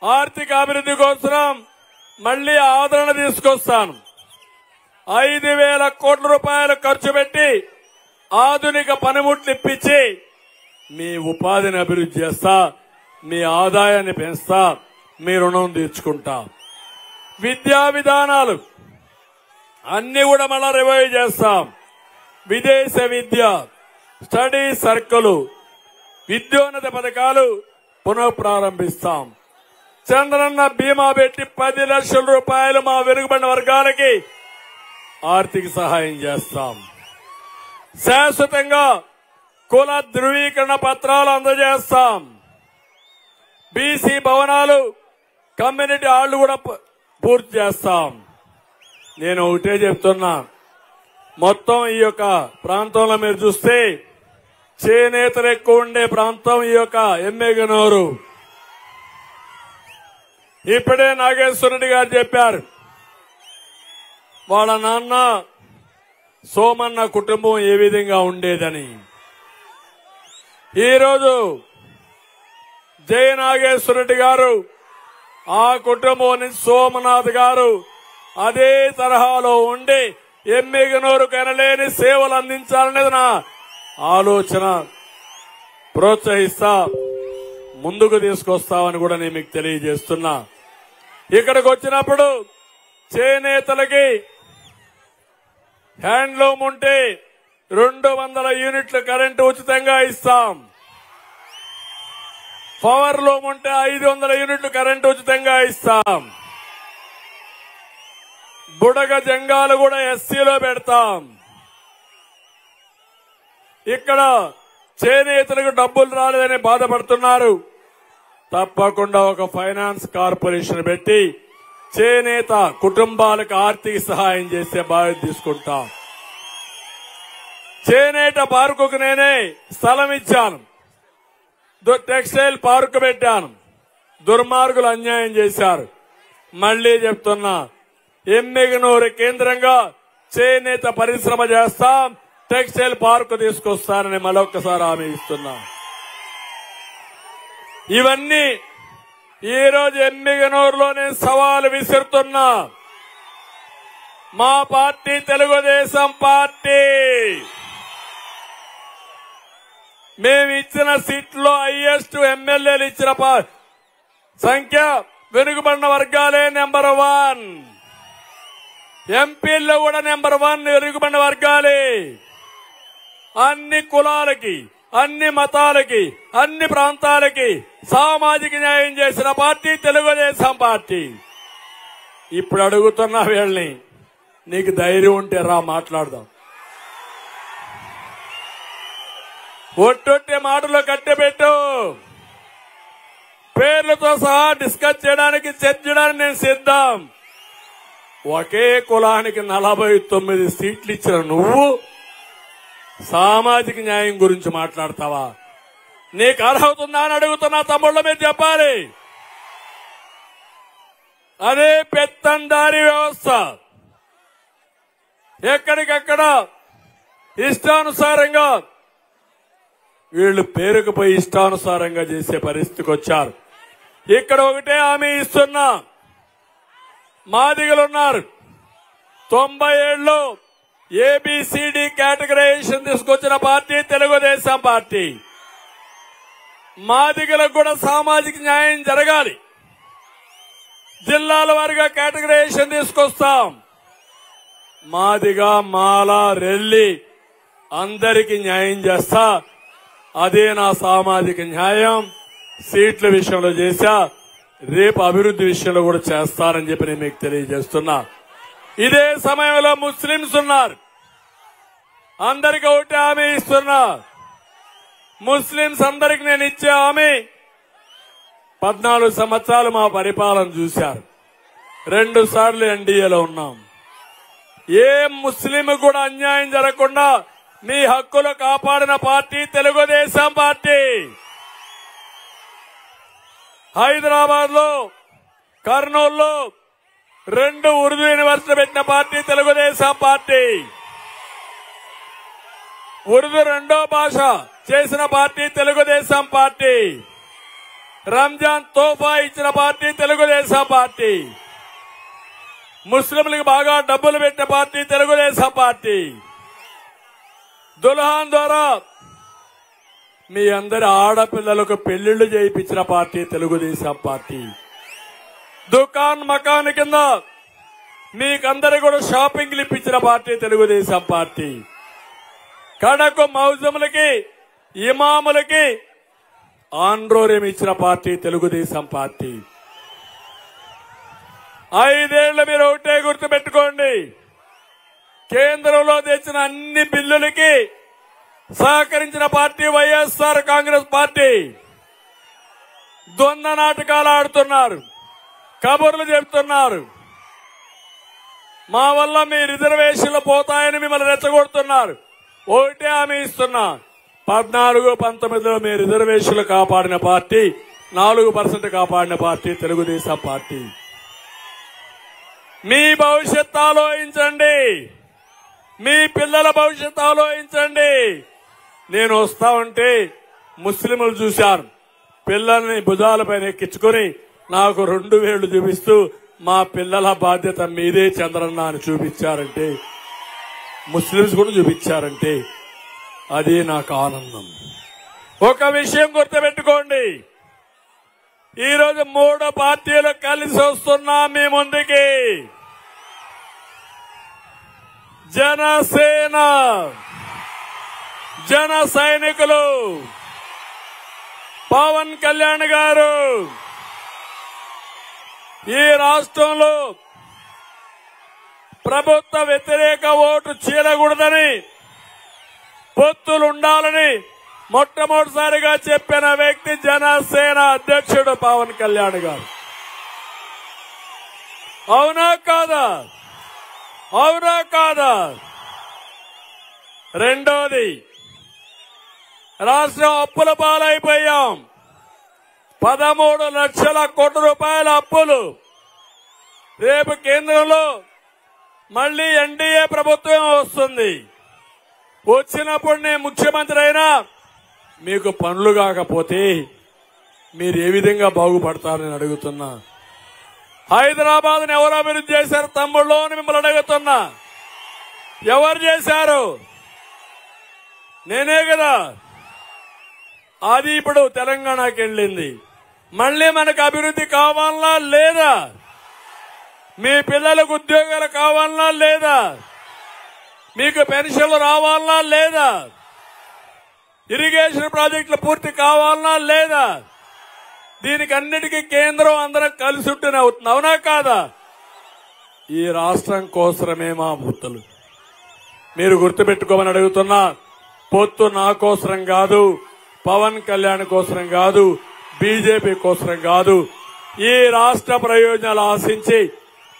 ఆర్థిక అభివృద్ధి కోసం మళ్లీ ఆదరణ తీసుకొస్తాను. 5,000 కోట్ల రూపాయలు ఖర్చు పెట్టి ఆధునిక పనిముట్లు ఇప్పించి మీ ఉపాధిని అభివృద్ధి చేస్తా, మీ ఆదాయాన్ని పెంచుతా, మీ రుణం తీర్చుకుంటా. విద్యా విధానాలు అన్ని కూడా మళ్ళా రివైవ్ చేస్తాం. విదేశ విద్య, స్టడీ సర్కిల్, విద్యోన్నత పథకాలు పునఃప్రారంభిస్తాం. చంద్రన్న బీమా పెట్టి 10 లక్షల రూపాయలు మా వెనుకబడిన వర్గాలకి ఆర్థిక సహాయం చేస్తాం. శాశ్వతంగా కుల ధృవీకరణ పత్రాలు అందజేస్తాం. బీసీ భవనాలు, కమ్యూనిటీ హాళ్లు కూడా పూర్తి చేస్తాం. నేను ఒకటే చెప్తున్నా, మొత్తం ఈ యొక్క ప్రాంతంలో మీరు చూస్తే చేనేతలు ఎక్కువ ఉండే ప్రాంతం ఈ యొక్క ఎమ్మెగనూరు. ఇప్పుడే నాగేశ్వర రెడ్డి గారు చెప్పారు, వాళ్ళ నాన్న సోమన్న కుటుంబం ఏ విధంగా ఉండేదని. ఈరోజు జయ నాగేశ్వర రెడ్డి గారు ఆ కుటుంబం నుంచి సోమనాథ్ గారు అదే తరహాలో ఉండి ఎమ్మెగనూరు కనలేని సేవలు అందించాలనేది నా ఆలోచన. ప్రోత్సహిస్తా, ముందుకు తీసుకొస్తామని కూడా నేను మీకు తెలియజేస్తున్నా. ఇక్కడికి వచ్చినప్పుడు చేనేతలకి హ్యాండ్లూమ్ ఉంటే 200 యూనిట్ల కరెంటు ఉచితంగా ఇస్తాం. పవర్ లూమ్ ఉంటే 500 యూనిట్లు కరెంటు ఉచితంగా ఇస్తాం. బుడగ జంగాలు కూడా ఎస్సీలో పెడతాం. ఇక్కడ చేనేతలకు డబ్బులు రాలేదని బాధపడుతున్నారు. తప్పకుండా ఒక ఫైనాన్స్ కార్పొరేషన్ పెట్టి చేనేత కుటుంబాలకు ఆర్థిక సహాయం చేసే బాధ్యత తీసుకుంటాం. చేనేత పార్కుకు నేనే స్థలం ఇచ్చాను, టెక్స్టైల్ పార్క్ పెట్టాను. దుర్మార్గులు అన్యాయం చేశారు. మళ్లీ చెప్తున్నా, ఎమ్మెగనూరు కేంద్రంగా చేనేత పరిశ్రమ చేస్తాం, టెక్స్టైల్ పార్క్ తీసుకొస్తానని మరొకసారి హామీ ఇస్తున్నా. ఇవన్నీ ఈ రోజు ఎమ్మెగనూరులో నేను సవాలు విసురుతున్నా. మా పార్టీ తెలుగుదేశం పార్టీ, మేము ఇచ్చిన సీట్లో హైయెస్ట్ ఎమ్మెల్యేలు ఇచ్చిన సంఖ్య వెనుకబడిన వర్గాలే నెంబర్ 1. ఎంపీల్లో కూడా నెంబర్ 1 వెనుకబడిన వర్గాలే. అన్ని కులాలకి, అన్ని మతాలకి, అన్ని ప్రాంతాలకి సామాజిక న్యాయం చేసిన పార్టీ తెలుగుదేశం పార్టీ. ఇప్పుడు అడుగుతున్నా వీళ్ళని, నీకు ధైర్యం ఉంటే రా మాట్లాడదాం. ఒట్టొట్టే మాటలు కట్టెపెట్టు. పేర్లతో సహా డిస్కస్ చేయడానికి, చర్చించడానికి నేను సిద్ధం. ఒకే కులానికి 49 సీట్లు ఇచ్చిన నువ్వు సామాజిక న్యాయం గురించి మాట్లాడతావా? నీకు అర్హత ఉందా అని అడుగుతున్నా తమ్ముళ్ళు, మీరు చెప్పాలి. అదే పెత్తందారీ వ్యవస్థ. ఎక్కడికక్కడ ఇష్టానుసారంగా వీళ్ళు పేరుకుపోయి ఇష్టానుసారంగా చేసే పరిస్థితికి వచ్చారు. ఇక్కడ ఒకటే హామీ ఇస్తున్నా, మాదిగలున్నారు. 97లో ఏబిసిడి కేటగరైజేషన్ తీసుకొచ్చిన పార్టీ తెలుగుదేశం పార్టీ. మాదిగలకు కూడా సామాజిక న్యాయం జరగాలి. జిల్లాల వారీగా కేటగరైజేషన్ తీసుకొస్తాం. మాదిగ, మాల, రెల్లి అందరికీ న్యాయం చేస్తా. అదే నా సామాజిక న్యాయం. సీట్ల విషయంలో చేశా, రేపు అభివృద్ధి విషయంలో కూడా చేస్తానని చెప్పి నేను మీకు తెలియజేస్తున్నా. ఇదే సమయంలో ముస్లింస్ ఉన్నారు. అందరికీ ఒకటి హామీ ఇస్తున్నా. ముస్లింస్ అందరికి నేను ఇచ్చే హామీ, 14 సంవత్సరాలు మా పరిపాలన చూశారు. 2 సార్లు ఎన్డీఏలో ఉన్నాం. ఏ ముస్లిం కూడా అన్యాయం జరగకుండా మీ హక్కులు కాపాడిన పార్టీ తెలుగుదేశం పార్టీ. హైదరాబాద్ లో, కర్నూలులో 2 ఉర్దూ యూనివర్సిటీ పెట్టిన పార్టీ తెలుగుదేశం పార్టీ. ఉర్దూ 2వ భాష చేసిన పార్టీ తెలుగుదేశం పార్టీ. రంజాన్ తోఫా ఇచ్చిన పార్టీ తెలుగుదేశం పార్టీ. ముస్లింలకు బాగా డబ్బులు పెట్టిన పార్టీ తెలుగుదేశం పార్టీ. దుల్హాన్ ద్వారా మీ అందరి ఆడపిల్లలకు పెళ్లిళ్లు చేయించిన పార్టీ తెలుగుదేశం పార్టీ. దుకాన్ మకాన్ కింద మీకందరి కూడా షాపింగ్లు ఇప్పించిన పార్టీ తెలుగుదేశం పార్టీ. కడకు మౌజములకి, ఇమాములకి ఆండ్రోర్యం ఇచ్చిన పార్టీ తెలుగుదేశం పార్టీ. 5 ఏళ్లు మీరు ఒకటే గుర్తుపెట్టుకోండి, కేంద్రంలో తెచ్చిన అన్ని బిల్లులకి సహకరించిన పార్టీ వైఎస్ఆర్ కాంగ్రెస్ పార్టీ. దొంగ నాటకాలు ఆడుతున్నారు, కబుర్లు చెబుతున్నారు. మా వల్ల మీ రిజర్వేషన్లు పోతాయని మిమ్మల్ని రెచ్చగొడుతున్నారు. ఒకటే హామీ ఇస్తున్నా, 14, 19లో మీ రిజర్వేషన్లు కాపాడిన పార్టీ, 4% కాపాడిన పార్టీ తెలుగుదేశం పార్టీ. మీ భవిష్యత్తు ఆలోచించండి, మీ పిల్లల భవిష్యత్తు ఆలోచించండి. నేను వస్తా ఉంటే ముస్లింలు చూశారు, పిల్లల్ని భుజాలపైన ఎక్కించుకుని నాకు 2 వేళ్లు చూపిస్తూ మా పిల్లల బాధ్యత మీదే చంద్రన్న అని చూపించారంటే, ముస్లింస్ కూడా చూపించారంటే అది నాకు ఆనందం. ఒక విషయం గుర్తుపెట్టుకోండి, ఈరోజు 3 పార్టీలు కలిసి వస్తున్నాం మీ ముందుకి. జనసేన, జన సైనికులు, పవన్ కళ్యాణ్ గారు ఈ రాష్ట్రంలో ప్రభుత్వ వ్యతిరేక ఓటు చీలకూడదని, పొత్తులుండాలని మొట్టమొదటిసారిగా చెప్పిన వ్యక్తి జనసేన అధ్యక్షుడు పవన్ కళ్యాణ్ గారు. అవునా కాదా? అవునా కాదా? రెండోది, రాష్ట్రం అప్పుల పాలైపోయాం. 13 లక్షల కోట్ల రూపాయల అప్పులు. రేపు కేంద్రంలో మళ్లీ ఎన్డీఏ ప్రభుత్వం వస్తుంది. వచ్చినప్పుడు నేను ముఖ్యమంత్రి అయినా మీకు పనులు కాకపోతే మీరు ఏ విధంగా బాగుపడతారని అడుగుతున్నా. హైదరాబాద్ ని ఎవరు అభివృద్ధి చేశారు తమ్ముళ్ళు అని మిమ్మల్ని అడుగుతున్నా. ఎవరు చేశారు? నేనే కదా. అది ఇప్పుడు తెలంగాణకి వెళ్ళింది. మళ్లీ మనకు అభివృద్ధి కావాలనా లేదా? మీ పిల్లలకు ఉద్యోగాలు కావాలనా లేదా? మీకు పెన్షన్లు రావాలనా లేదా? ఇరిగేషన్ ప్రాజెక్టులు పూర్తి కావాలనా లేదా? దీనికి అన్నిటికీ కేంద్రం అందరం కలిసి ఉంటేనే అవుతుంది. అవునా కాదా? ఈ రాష్ట్రం కోసమే మా బుద్ధలు. మీరు గుర్తుపెట్టుకోమని అడుగుతున్నా. పొత్తు నా కోసరం కాదు, పవన్ కళ్యాణ్ కోసరం కాదు, బీజేపీ కోసరం కాదు. ఈ రాష్ట్ర ప్రయోజనాలు ఆశించి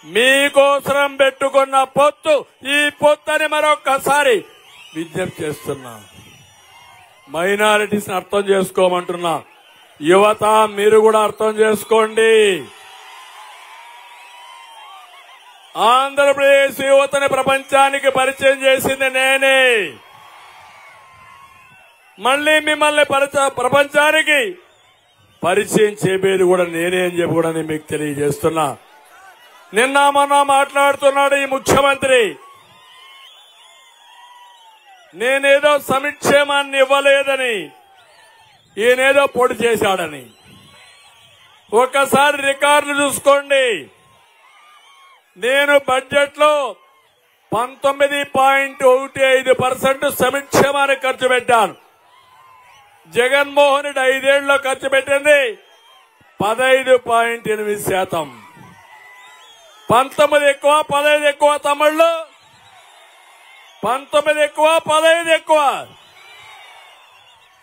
మీకోసరం పెట్టుకున్న పొత్తు. ఈ పొత్తని మరొక్కసారి విజ్ఞప్తి చేస్తున్నా. మైనారిటీస్ అర్థం చేసుకోమంటున్నా. యువత మీరు కూడా అర్థం చేసుకోండి. ఆంధ్రప్రదేశ్ యువతని ప్రపంచానికి పరిచయం చేసింది నేనే. మళ్లీ మిమ్మల్ని ప్రపంచానికి పరిచయం చేపేది కూడా నేనే అని చెప్పి కూడా నేను మీకు తెలియజేస్తున్నా. నిన్న మొన్న మాట్లాడుతున్నాడు ఈ ముఖ్యమంత్రి, నేనేదో సంక్షేమాన్ని ఇవ్వలేదని, ఈయనేదో పొడి చేశాడని. ఒక్కసారి రికార్డులు చూసుకోండి. నేను బడ్జెట్ లో 19.15% సంక్షేమానికి ఖర్చు పెట్టాను. జగన్మోహన్ రెడ్డి 5 ఏళ్లలో ఖర్చు పెట్టింది 15.8%. 19 ఎక్కువ 15 ఎక్కువ తమ్ముళ్ళు, 19 ఎక్కువ 15 ఎక్కువ.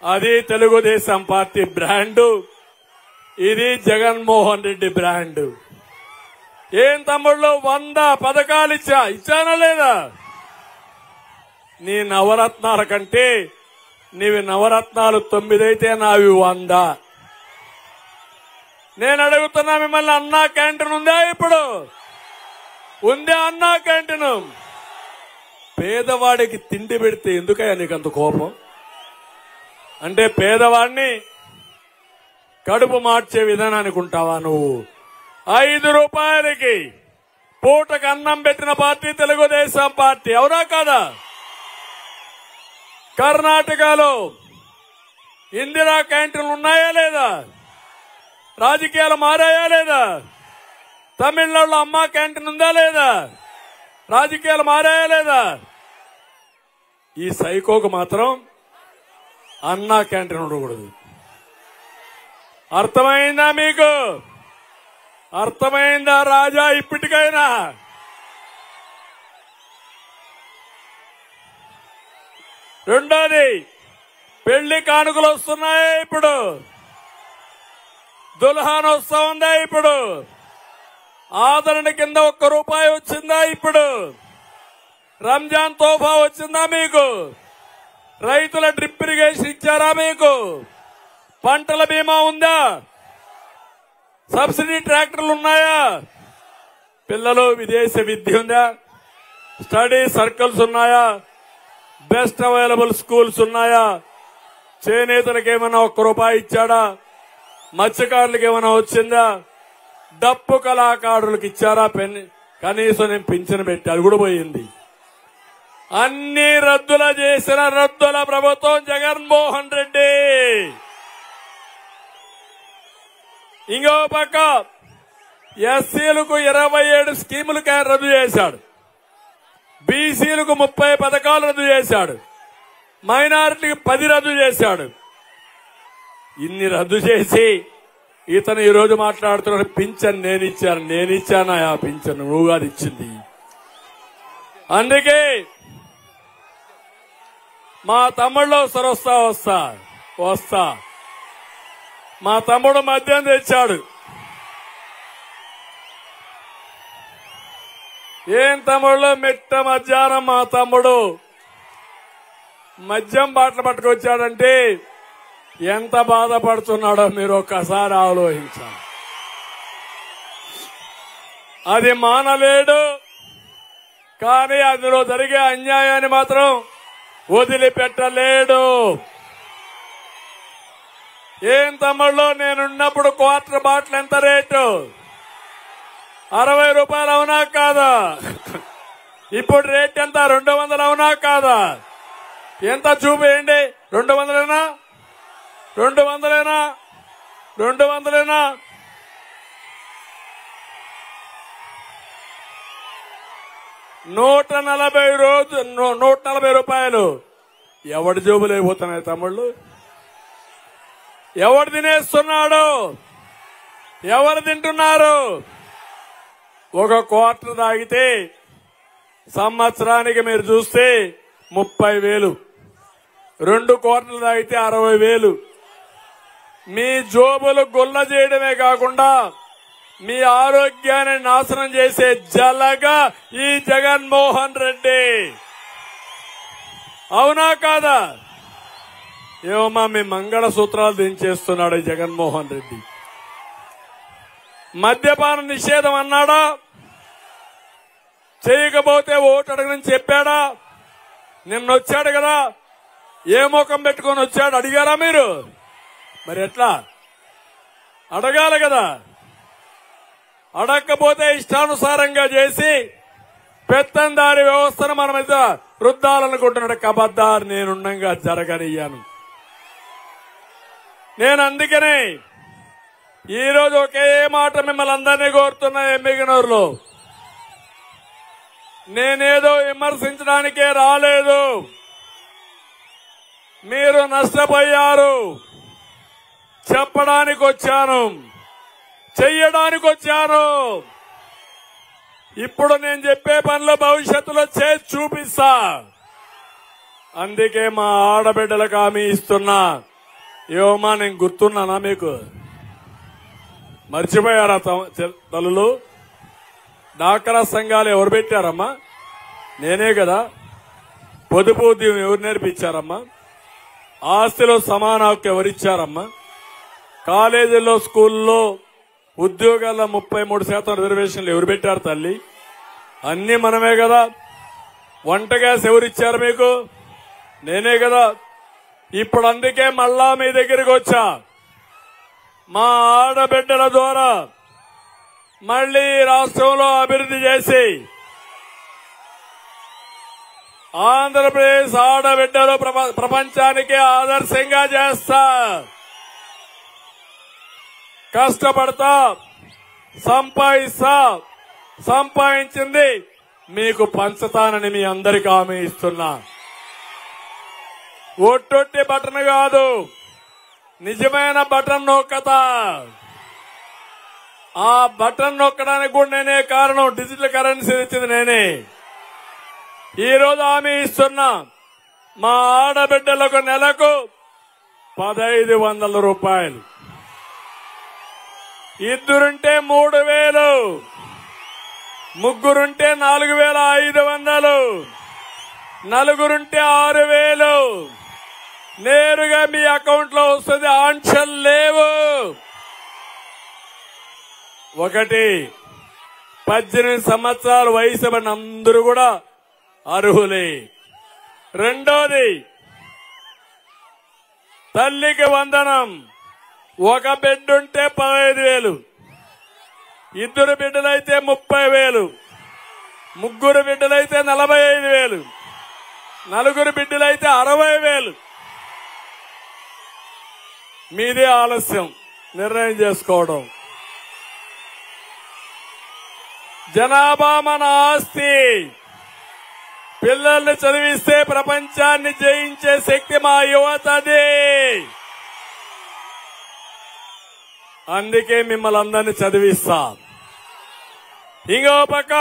అది తెలుగుదేశం పార్టీ బ్రాండు, ఇది జగన్మోహన్ రెడ్డి బ్రాండు. ఏం తమ్ముళ్ళు 100 పథకాలు ఇచ్చానా లేదా? నీ నవరత్నాల కంటే నీవి నవరత్నాలు 9 అయితే నావి 100. నేను అడుగుతున్నా మిమ్మల్ని, అన్నా క్యాంటీన్ ఉందా? ఇప్పుడు ఉందా అన్నా క్యాంటీన్? పేదవాడికి తిండి పెడితే ఎందుకయ్యా నీకంత కోపం? అంటే పేదవాడిని కడుపు మార్చే విధానానికి ఉంటావా నువ్వు? 5 రూపాయలకి పూటకు అన్నం పెట్టిన పార్టీ తెలుగుదేశం పార్టీ. అవునా కాదా? కర్ణాటకలో ఇందిరా క్యాంటీన్లు ఉన్నాయా లేదా? రాజకీయాలు మారాయా లేదా? తమిళనాడులో అమ్మా క్యాంటీన్ ఉందా లేదా? రాజకీయాలు మారాయా లేదా? ఈ సైకోకు మాత్రం అన్నా క్యాంటీన్ ఉండకూడదు. అర్థమైందా మీకు? అర్థమైందా రాజా? ఇప్పటికైనా రెండోది, పెళ్లి కానుకలు వస్తున్నాయి. ఇప్పుడు దుల్హాన్ వస్తా ఉందా? ఇప్పుడు ఆదరణ కింద 1 రూపాయి వచ్చిందా? ఇప్పుడు రంజాన్ తోఫా వచ్చిందా మీకు? రైతుల డ్రిప్ ఇరిగేషన్ ఇచ్చారా మీకు? పంటల బీమా ఉందా? సబ్సిడీ ట్రాక్టర్లు ఉన్నాయా? పిల్లలు విదేశ విద్య ఉందా? స్టడీ సర్కిల్స్ ఉన్నాయా? బెస్ట్ అవైలబుల్ స్కూల్స్ ఉన్నాయా? చేనేతలకు ఏమైనా 1 రూపాయి ఇచ్చాడా? మత్స్యకారులకు ఏమైనా వచ్చిందా? డప్పు కళాకారులకు ఇచ్చారా? కనీసం నేను పింఛను పెట్టి అది కూడా పోయింది. అన్ని రద్దుల చేసిన రద్దుల ప్రభుత్వం జగన్మోహన్ రెడ్డి. ఇంకో పక్క ఎస్సీలకు 27 స్కీములు రద్దు చేశాడు. బీసీలకు 30 పథకాలు రద్దు చేశాడు. మైనారిటీకి 10 రద్దు చేశాడు. ఇన్ని రద్దు చేసి ఇతను ఈ రోజు మాట్లాడుతున్నాడు, పింఛన్ నేనిచ్చానా? ఆ పింఛన్ నువ్వు కాదు ఇచ్చింది. అందుకే మా తమ్ముళ్ళు వస్తా మా తమ్ముడు మద్యం తెచ్చాడు. ఏం తమ్ముళ్ళు, మిట్ట మధ్యాహ్నం మా తమ్ముడు మద్యం బాటలు పట్టుకొచ్చాడంటే ఎంత బాధపడుతున్నాడో మీరు ఒక్కసారి ఆలోచించాలి. అది మానలేడు, కానీ అందులో జరిగే అన్యాయాన్ని మాత్రం వదిలిపెట్టలేడు. ఏం తమ్ముళ్ళు, నేనున్నప్పుడు క్వార్టర్ బాటిల్ ఎంత రేటు? 60 రూపాయలు. అవునా కాదా? ఇప్పుడు రేట్ ఎంత? 200. అవునా కాదా? ఎంత చూపేయండి? 200 200 140 రూపాయలు ఎవడి జోబులు అయిపోతున్నాయి తమ్ముళ్ళు? ఎవడు తినేస్తున్నాడు? ఎవరు తింటున్నారు? ఒక క్వార్టర్ తాగితే సంవత్సరానికి మీరు చూస్తే 30,000, 2 క్వార్టర్లు తాగితే 60,000. మీ జోబులు గుల్ల చేయడమే కాకుండా మీ ఆరోగ్యాన్ని నాశనం చేసే జలగా ఈ జగన్మోహన్ రెడ్డి. అవునా కాదా? ఏమమ్మా మీ మంగళసూత్రాలు దించేస్తున్నాడు ఈ జగన్మోహన్ రెడ్డి. మద్యపాన నిషేధం అన్నాడా? చేయకపోతే ఓటు అడగని చెప్పాడా? నిన్నొచ్చాడు కదా, ఏ ముఖం పెట్టుకొని వచ్చాడు అడిగారా మీరు? మరి ఎట్లా అడగాలి కదా? అడగకపోతే ఇష్టానుసారంగా చేసి పెత్తందారి వ్యవస్థను మన మీద రుద్దాలనుకుంటున్నాడు. కబద్దారు, నేనుండగా జరగనియ్యాను. నేను అందుకనే ఈరోజు ఒకే మాట మిమ్మల్ని అందరినీ కోరుతున్నా. ఎమ్మిగనూరులో నేనేదో విమర్శించడానికే రాలేదు. మీరు నష్టపోయారు చెప్పడానికి వచ్చాను, చెయ్యడానికి వచ్చాను. ఇప్పుడు నేను చెప్పే పనులు భవిష్యత్తులో చేసి చూపిస్తా. అందుకే మా ఆడబిడ్డలకు హామీ ఇస్తున్నా. ఏమమ్మా నేను గుర్తున్నానా మీకు? మర్చిపోయారా తల్లులు? డాక్రా సంఘాలు ఎవరు పెట్టారమ్మా? నేనే కదా. పొదుపు ఉద్యమం ఎవరు నేర్పించారమ్మా? ఆస్తిలో సమాన హక్కు ఎవరిచ్చారమ్మా? కాలేజీల్లో, స్కూల్లో, ఉద్యోగాల్లో 33% రిజర్వేషన్లు ఎవరు పెట్టారు తల్లి? అన్ని మనమే కదా. వంట గ్యాస్ ఎవరిచ్చారు మీకు? నేనే కదా. ఇప్పుడు అందుకే మళ్ళా మీ దగ్గరికి వచ్చా. మా ఆడబిడ్డల ద్వారా మళ్లీ రాష్ట్రంలో అభివృద్ధి చేసి ఆంధ్రప్రదేశ్ ఆడబిడ్డలు ప్రపంచానికి ఆదర్శంగా చేస్తా. కష్టపడతా, సంపాదిస్తా, సంపాదించింది మీకు పంచుతానని మీ అందరికీ హామీ ఇస్తున్నా. ఒట్టొట్టి బటన్ కాదు, నిజమైన బటన్ నొక్కతా. ఆ బటన్ నొక్కడానికి కూడా నేనే కారణం. డిజిటల్ కరెన్సీ ఇచ్చింది నేనే. ఈ రోజు హామీ ఇస్తున్నా. మా ఆడబిడ్డలకు నెలకు 1,500 రూపాయలు, ఇద్దరుంటే 3,000, ముగ్గురుంటే 4,500, నలుగురుంటే 6,000 నేరుగా మీ అకౌంట్ లో వస్తుంది. ఆంక్షలు లేవు. 1, 18 సంవత్సరాల వయసు పడిన అందరూ కూడా అర్హులే. 2, తల్లికి వందనం. 1 బిడ్డుంటే 15,000, 2 బిడ్డలైతే 30,000, 3 బిడ్డలైతే 45,000, 4 బిడ్డలైతే 60,000. మీదే ఆలస్యం నిర్ణయం చేసుకోవడం. జనాభా మన ఆస్తి. పిల్లల్ని చదివిస్తే ప్రపంచాన్ని జయించే శక్తి మా యువతది. అందుకే మిమ్మల్ని అందరినీ చదివిస్తా. ఇంకో పక్క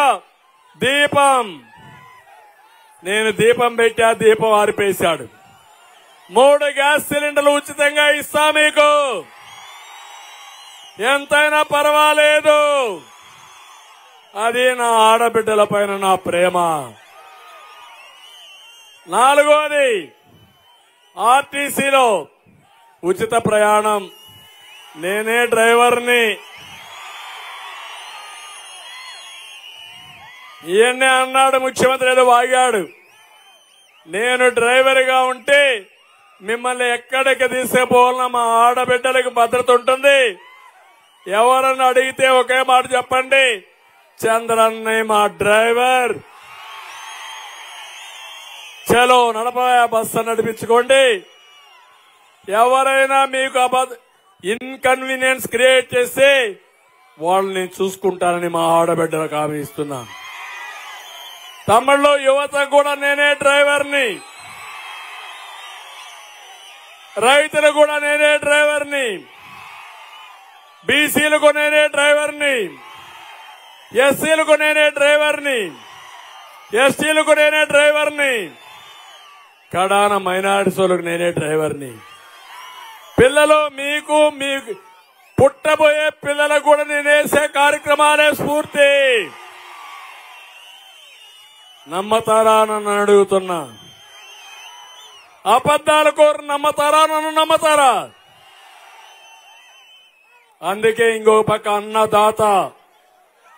దీపం. నేను దీపం పెట్టా, దీపం ఆరిపేశాడు. 3 గ్యాస్ సిలిండర్లు ఉచితంగా ఇస్తా మీకు. ఎంతైనా పర్వాలేదు. అది నా ఆడబిడ్డల పైన నా ప్రేమ. 4, ఆర్టీసీలో ఉచిత ప్రయాణం. నేనే డ్రైవర్ని. ఈయన్నే అన్నాడు ముఖ్యమంత్రి, ఏదో వాగాడు. నేను డ్రైవర్గా ఉంటే మిమ్మల్ని ఎక్కడికి తీసుకుపోవాలన్నా మా ఆడబిడ్డలకు భద్రత ఉంటుంది. ఎవరన్నా అడిగితే ఒకే మాట చెప్పండి, చంద్రన్నయ్య మా డ్రైవర్. చలో నడపయా బస్సు నడిపించుకోండి. ఎవరైనా మీకు ఇన్కన్వీనియన్స్ క్రియేట్ చేస్తే వాళ్ళని చూసుకుంటానని మా ఆడబిడ్డలకు హామీ ఇస్తున్నా. తమ్ముళ్ళు, యువత కూడా నేనే డ్రైవర్ని. రైతులు కూడా నేనే డ్రైవర్ని, బీసీలకు నేనే డ్రైవర్ని, ఎస్సీలకు నేనే డ్రైవర్ని, ఎస్టీలకు నేనే డ్రైవర్ని, కడాన మైనారిటీలకు నేనే డ్రైవర్ని. పిల్లలు మీకు పుట్టబోయే పిల్లలకు కూడా నేనేసే కార్యక్రమాలే స్ఫూర్తి. నమ్మతారా నన్ను అడుగుతున్నా? అబద్ధాల కోరు నమ్మతారా? నన్ను నమ్మతారా? అందుకే ఇంకో పక్క అన్నదాత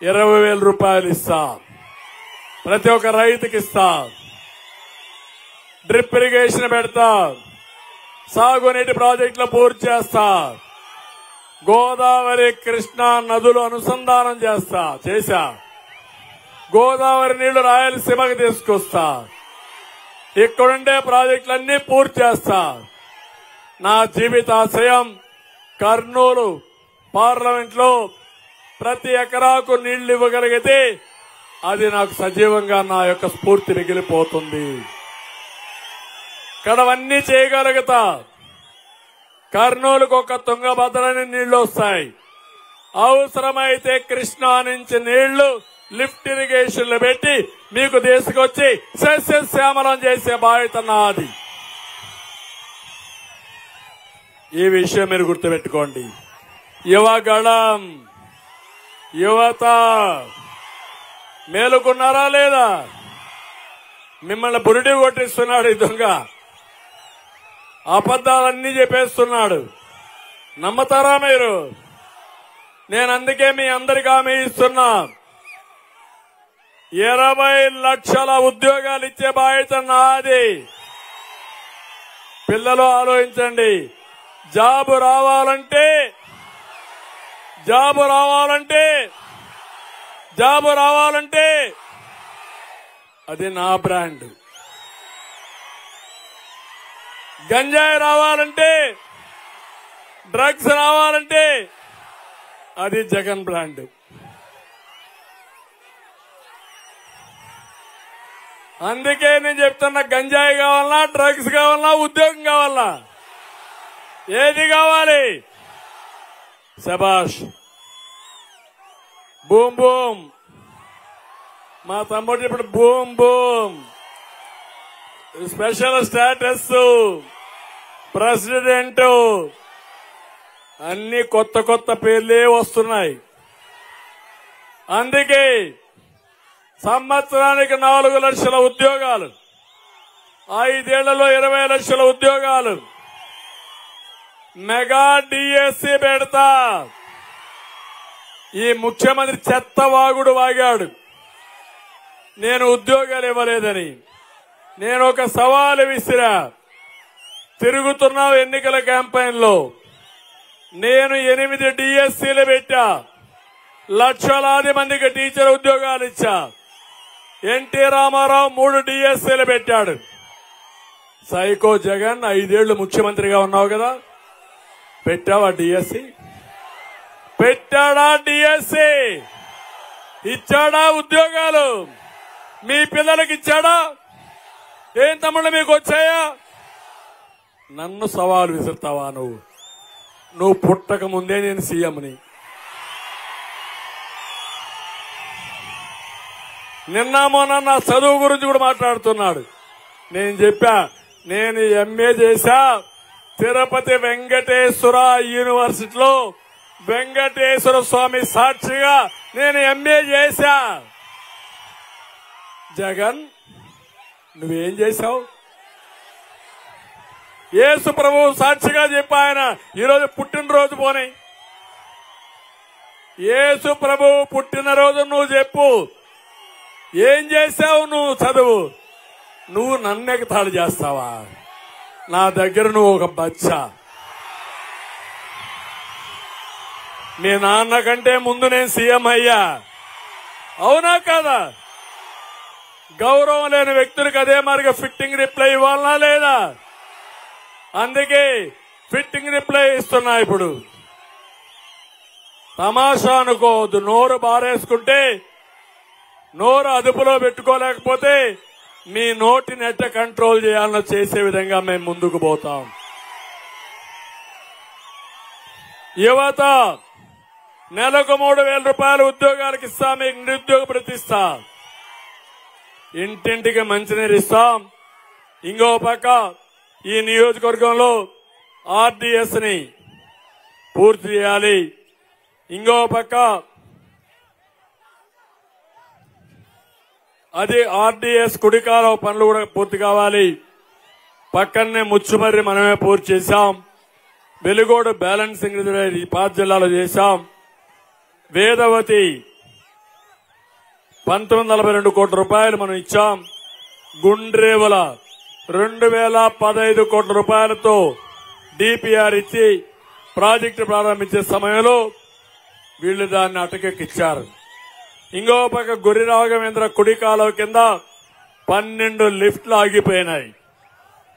20,000 రూపాయలు ఇస్తా, ప్రతి ఒక్క రైతుకి ఇస్తా, డ్రిప్ ఇరిగేషన్ పెడతా, సాగునీటి ప్రాజెక్టులు పూర్తి చేస్తా, గోదావరి కృష్ణా నదులు అనుసంధానం చేశా, గోదావరి నీళ్లు రాయలసీమకు తీసుకొస్తా, ఇక్కడుండే ప్రాజెక్టులన్నీ పూర్తి చేస్తా. నా జీవితాశయం కర్నూలు పార్లమెంట్ లో ప్రతి ఎకరాకు నీళ్లు ఇవ్వగలిగితే అది నాకు సజీవంగా నా యొక్క స్ఫూర్తి మిగిలిపోతుంది. ఇక్కడవన్నీ చేయగలుగుతా. కర్నూలుకు ఒక తుంగభద్రని నీళ్లు వస్తాయి, అవసరమైతే కృష్ణా నుంచి నీళ్లు లిఫ్ట్ ఇరిగేషన్లు పెట్టి మీకు తీసుకొచ్చి సస్యశ్యామలం చేసే బాధ్యత నాది. ఈ విషయం మీరు గుర్తుపెట్టుకోండి. యువగళం, యువత మేలుకున్నారా లేదా? మిమ్మల్ని బురిడి కొట్టిస్తున్నాడు ఈ దొంగ, అబద్ధాలన్నీ చెప్పేస్తున్నాడు. నమ్మతారా మీరు? నేను అందుకే మీ అందరికీ హామీ ఇస్తున్నా, 20 లక్షల ఉద్యోగాలు ఇచ్చే బాధ్యత నాది. పిల్లలు ఆలోచించండి. జాబు రావాలంటే అది నా బ్రాండ్. గంజాయి రావాలంటే, డ్రగ్స్ రావాలంటే అది జగన్ బ్రాండ్. అందుకే నేను చెప్తున్నా, గంజాయి కావాలన్నా, డ్రగ్స్ కావాలన్నా, ఉద్యోగం కావాలన్నా, ఏది కావాలి? శబాష్, బూమ్ బూమ్. మా తమ్ముడు ఇప్పుడు boom boom, special status, president, అన్ని కొత్త కొత్త పేర్లే వస్తున్నాయి. అందుకే సంవత్సరానికి 4 లక్షల ఉద్యోగాలు, 5 ఏళ్లలో 20 లక్షల ఉద్యోగాలు, మెగా డిఎస్సి పెడతా. ఈ ముఖ్యమంత్రి చెత్తవాగుడు వాగాడు, నేను ఉద్యోగాలు ఇవ్వలేదని. నేను ఒక సవాలు విసిరా, తిరుగుతున్నావు ఎన్నికల క్యాంపెయిన్ లో. నేను 8 డిఎస్సీలు పెట్టా, లక్షలాది మందికి టీచర్ ఉద్యోగాలు ఇచ్చా. ఎన్టీ రామారావు 3 డిఎస్సీలు పెట్టాడు. సైకో జగన్ 5 ఏళ్లు ముఖ్యమంత్రిగా ఉన్నావు కదా, పెట్టావా డిఎస్సి? పెట్టాడా డిఎస్సి? ఇచ్చాడా ఉద్యోగాలు? మీ పిల్లలకి ఇచ్చాడా? ఏం తమ్ముళ్ళు మీకు వచ్చాయా? నన్ను సవాలు విసురుతావా? నువ్వు పుట్టక ముందే నేను సీఎంని. నిన్న మొన్న నా చదువు గురించి కూడా మాట్లాడుతున్నాడు. నేను చెప్పా, నేను ఎంఏ చేశా తిరుపతి వెంకటేశ్వర యూనివర్సిటీలో, వెంకటేశ్వర స్వామి సాక్షిగా నేను ఎంఏ చేశా. జగన్ నువ్వేం చేశావు? యేసు ప్రభువు సాక్షిగా చెప్పా, ఆయన ఈరోజు పుట్టినరోజు పోనీ. యేసు ప్రభువు పుట్టినరోజు నువ్వు చెప్పు, ఏం చేశావు? నువ్వు చదువు. నువ్వు నన్ను ఎగతాళి చేస్తావా? నా దగ్గర నువ్వు ఒక బచ్చా. మీ నాన్న కంటే ముందు నేను సీఎం అయ్యా, అవునా కాదా? గౌరవం లేని వ్యక్తులకు అదే మరిగా ఫిట్టింగ్ రిప్లై ఇవ్వాలనా లేదా? అందుకే ఫిట్టింగ్ రిప్లై ఇస్తున్నా. ఇప్పుడు తమాషా అనుకోవద్దు. నోరు బారేసుకుంటే, నోరు అదుపులో పెట్టుకోలేకపోతే మీ నోటిని ఎట్ట కంట్రోల్ చేయాలనో చేసే విధంగా మేము ముందుకు పోతాం. యువత నెలకు 3,000 రూపాయలు ఉద్యోగాలకు ఇస్తాం. మీకు నిరుద్యోగ భృతి ఇస్తాం. ఇంటింటికి మంచినీరు ఇస్తాం. ఇంకో పక్క ఈ నియోజకవర్గంలో ఆర్డీఎస్ ని పూర్తి చేయాలి. ఇంకో పక్క అది ఆర్డీఎస్ కుడికాలువ పనులు కూడా పూర్తి కావాలి. పక్కనే ముచ్చుమర్రి మనమే పూర్తి చేశాం. వెలుగోడు బ్యాలెన్సింగ్ రిజర్వాయర్ ఈ 5 జిల్లాలో చేశాం. వేదవతి 1942 కోట్ల రూపాయలు మనం ఇచ్చాం. గుండ్రేవుల 2,015 కోట్ల రూపాయలతో డిపిఆర్ ఇచ్చి ప్రాజెక్టు ప్రారంభించే సమయంలో వీళ్లు దాన్ని అటకెక్కిచ్చారు. ఇంకో పక్క గురి రాఘవేంద్ర కుడి కాలువ కింద 12 లిఫ్ట్లు ఆగిపోయినాయి.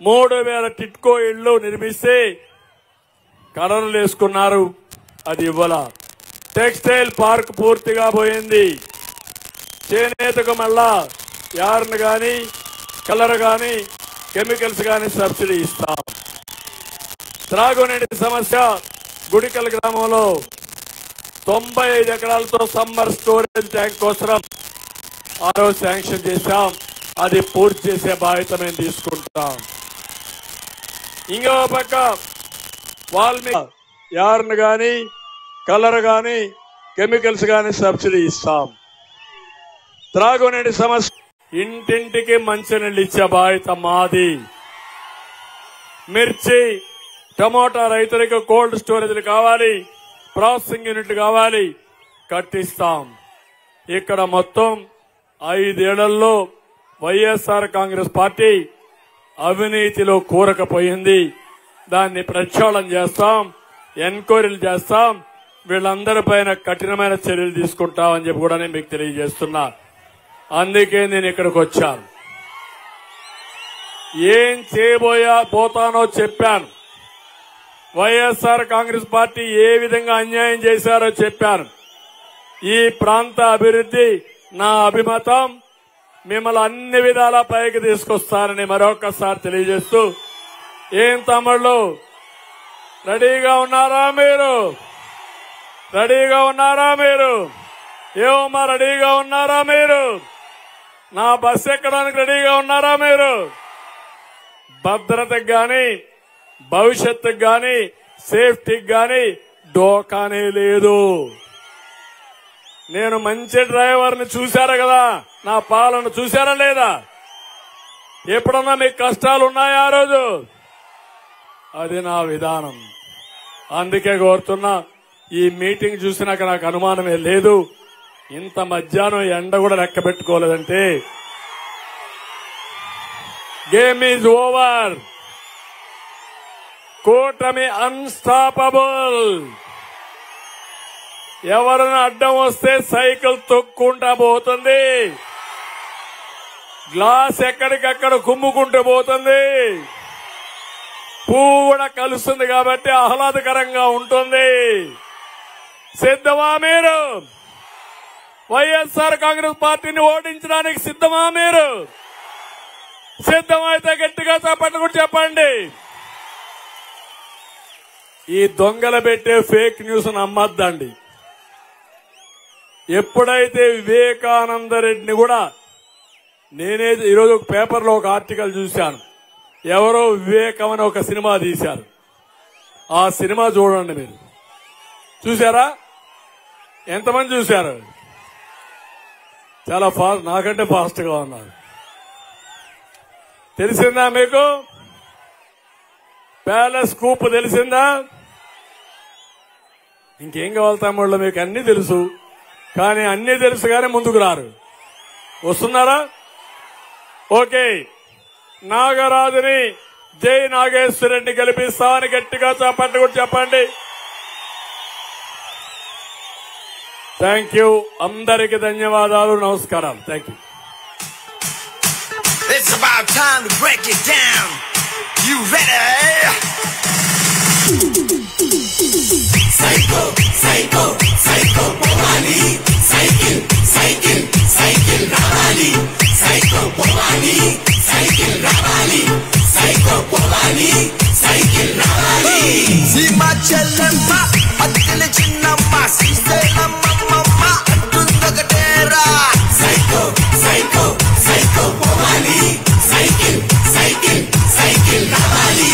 3,000 టిట్కో ఇళ్లు నిర్మిస్తే కలర్లు వేసుకున్నారు. అది ఇవ్వాల. టెక్స్టైల్ పార్క్ పూర్తిగా పోయింది. చేనేతకు మళ్ళా యార్న్ గాని కలర్ గాని కెమికల్స్ గాని సబ్సిడీ ఇస్తాం. త్రాగునీటి సమస్య గుడికల్ గ్రామంలో 95 ఎకరాలతో సమ్మర్ స్టోరేజ్ ట్యాంక్ కోసం ఆ రోజు శాంక్షన్ చేశాం. అది పూర్తి చేసే బాధ్యత మేము తీసుకుంటాం. ఇంకో పక్క వాల్మీకి యార్న్ గాని కలర్ గాని కెమికల్స్ గాని సబ్సిడీ ఇస్తాం. త్రాగునీటి సమస్య ఇంటింటికి మంచినీళ్ళు ఇచ్చే బాధ్యత మాది. మిర్చి టమోటా రైతులకు కోల్డ్ స్టోరేజ్లు కావాలి, ప్రాసెసింగ్ యూనిట్లు కావాలి, కట్టిస్తాం. ఇక్కడ మొత్తం 5 ఏళ్లలో వైఎస్ఆర్ కాంగ్రెస్ పార్టీ అవినీతిలో కూరకపోయింది. దాన్ని ప్రక్షాళన చేస్తాం, ఎంక్వైరీలు చేస్తాం. వీళ్ళందరిపైన కఠినమైన చర్యలు తీసుకుంటామని చెప్పి కూడా నేను మీకు తెలియజేస్తున్నా. అందుకే నేను ఇక్కడికి వచ్చాను. ఏం చేయబోతానో చెప్పాను. వైఎస్ఆర్ కాంగ్రెస్ పార్టీ ఏ విధంగా అన్యాయం చేశారో చెప్పాను. ఈ ప్రాంత అభివృద్ధి నా అభిమతం. మిమ్మల్ని అన్ని విధాలా పైకి తీసుకొస్తానని మరొకసారి తెలియజేస్తూ, ఏం తమ్ముళ్ళు రెడీగా ఉన్నారా మీరు? రెడీగా ఉన్నారా మీరు? ఏమమ్మా రెడీగా ఉన్నారా మీరు? నా బస్సు ఎక్కడానికి రెడీగా ఉన్నారా మీరు? భద్రతకు గాని భవిష్యత్తుకు గాని సేఫ్టీకి గాని డోకానే లేదు. నేను మంచి డ్రైవర్ని చూశారా కదా? నా పాలన చూశారా లేదా? ఎప్పుడన్నా మీకు కష్టాలు ఉన్నాయా ఆ రోజు? అది నా విధానం. అందుకే కోరుతున్నా, ఈ మీటింగ్ చూసినాక నాకు అనుమానమే లేదు. ఇంత మధ్యాహ్నం ఎండ కూడా లెక్క పెట్టుకోలేదంటే గేమ్ ఈజ్ ఓవర్. కూటమి అన్స్టాపబుల్. ఎవరైనా అడ్డం వస్తే సైకిల్ తొక్కుంటా పోతుంది. గ్లాస్ ఎక్కడికక్కడ కుమ్ముకుంటూ పోతుంది. పువ్వు కూడా కలుస్తుంది కాబట్టి ఆహ్లాదకరంగా ఉంటుంది. సిద్ధమా మీరు? వైఎస్ఆర్ కాంగ్రెస్ పార్టీని ఓడించడానికి సిద్ధమా మీరు? సిద్ధమైతే గట్టిగా చప్పట్లు చెప్పండి. ఈ దొంగలు పెట్టే ఫేక్ న్యూస్ నమ్మద్దండి. ఎప్పుడైతే వివేకానంద రెడ్డిని కూడా నేనే ఈరోజు ఒక పేపర్లో ఒక ఆర్టికల్ చూశాను. ఎవరో వివేకం అని ఒక సినిమా తీశారు. ఆ సినిమా చూడండి మీరు. చూశారా? ఎంతమంది చూశారు? చాలా ఫాస్ట్, నాకంటే ఫాస్ట్ గా ఉన్నారు. తెలిసిందా మీకు? ప్యాలెస్ కూప్ తెలిసిందా? ఇంకేం కావాలి తమ్ముళ్ళు? మీకు అన్ని తెలుసు, కానీ అన్ని తెలుసు కానీ ముందుకు రారు. వస్తున్నారా? ఓకే, నాగరాజుని జై నాగేశ్వరరెడ్డి గెలిపిస్తామని గట్టిగా చప్పట్లు కూడా చెప్పండి. Thank you. అందరికి ధన్యవాదాలు, నమస్కారాలు. Thank you. It's about time to break it down. You ready? Psycho, psycho, psycho, Bhavani. Cycle, cycle, cycle, Ravali. Psycho, Bhavani. Cycle, Ravali. Psycho, Bhavani. Cycle, Ravali. See my chellamma. శ్రీశైలమ్మమ్మ అంటుందొకటేరా psycho psycho psycho పోవాలి cycle cycle cycle రావాలి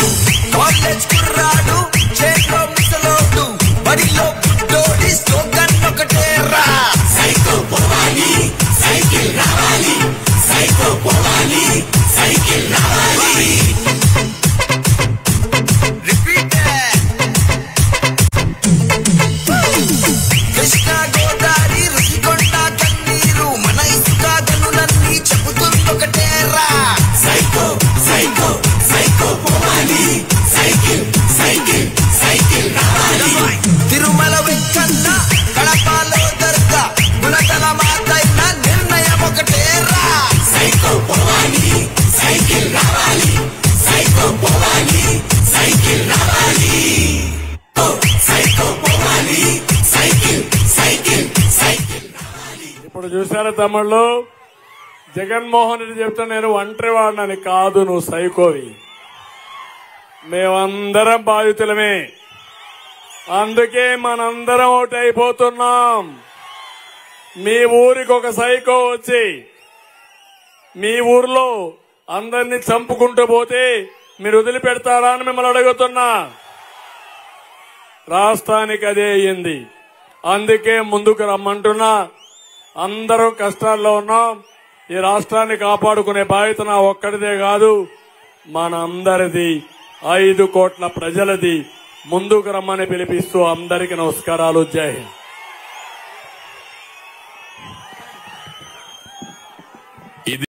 college కుర్రాడు చేతిలో ముసలోడు బడిలో పుట్టోడి slogan ఒకటేరా సైకో పోవాలి సైకిల్ రావాలి సైకో పోవాలి సైకిల్ రావాలి కృష్ణా గోదావరి రుషికొండ కన్నీరు మన ఇసుక గనులన్నీ చెబుతుందొకటేరా సైకో సైకో సైకో పోవాలి సైకిల్ సైకిల్ సైకిల్ రావాలి తిరుమల వెంకన్న కడపలో దర్గా గుణదల మాతైన నిర్ణయం ఒకటేరా సైకో పోవాలి సైకిల్ రావాలి సైకో పోవాలి సైకిల్ రావాలి సైకో పోవాలి సైకిల్ సైకిల్ సైకిల్ రావాలి. ఇప్పుడు చూసారా తమ్ముళ్ళు, జగన్మోహన్ రెడ్డి చెప్తా నేను ఒంటరి వాడినని కాదు, నువ్వు సైకోవి. మేమందరం బాధితులమే, అందుకే మనందరం ఒకటి అయిపోతున్నాం. మీ ఊరికి ఒక సైకో వచ్చి మీ ఊర్లో అందరినీ చంపుకుంటూ పోతే మీరు వదిలిపెడతారా అని మిమ్మల్ని అడుగుతున్నా. రాష్ట్రానికి అదే అయ్యింది, అందుకే ముందుకు రమ్మంటున్నా. అందరూ కష్టాల్లో ఉన్నాం. ఈ రాష్ట్రాన్ని కాపాడుకునే బాధ్యత నా ఒక్కడిదే కాదు, మనందరిది, 5 కోట్ల ప్రజలది. ముందుకు రమ్మని పిలిపిస్తూ అందరికీ నమస్కారాలు. జై హింద్.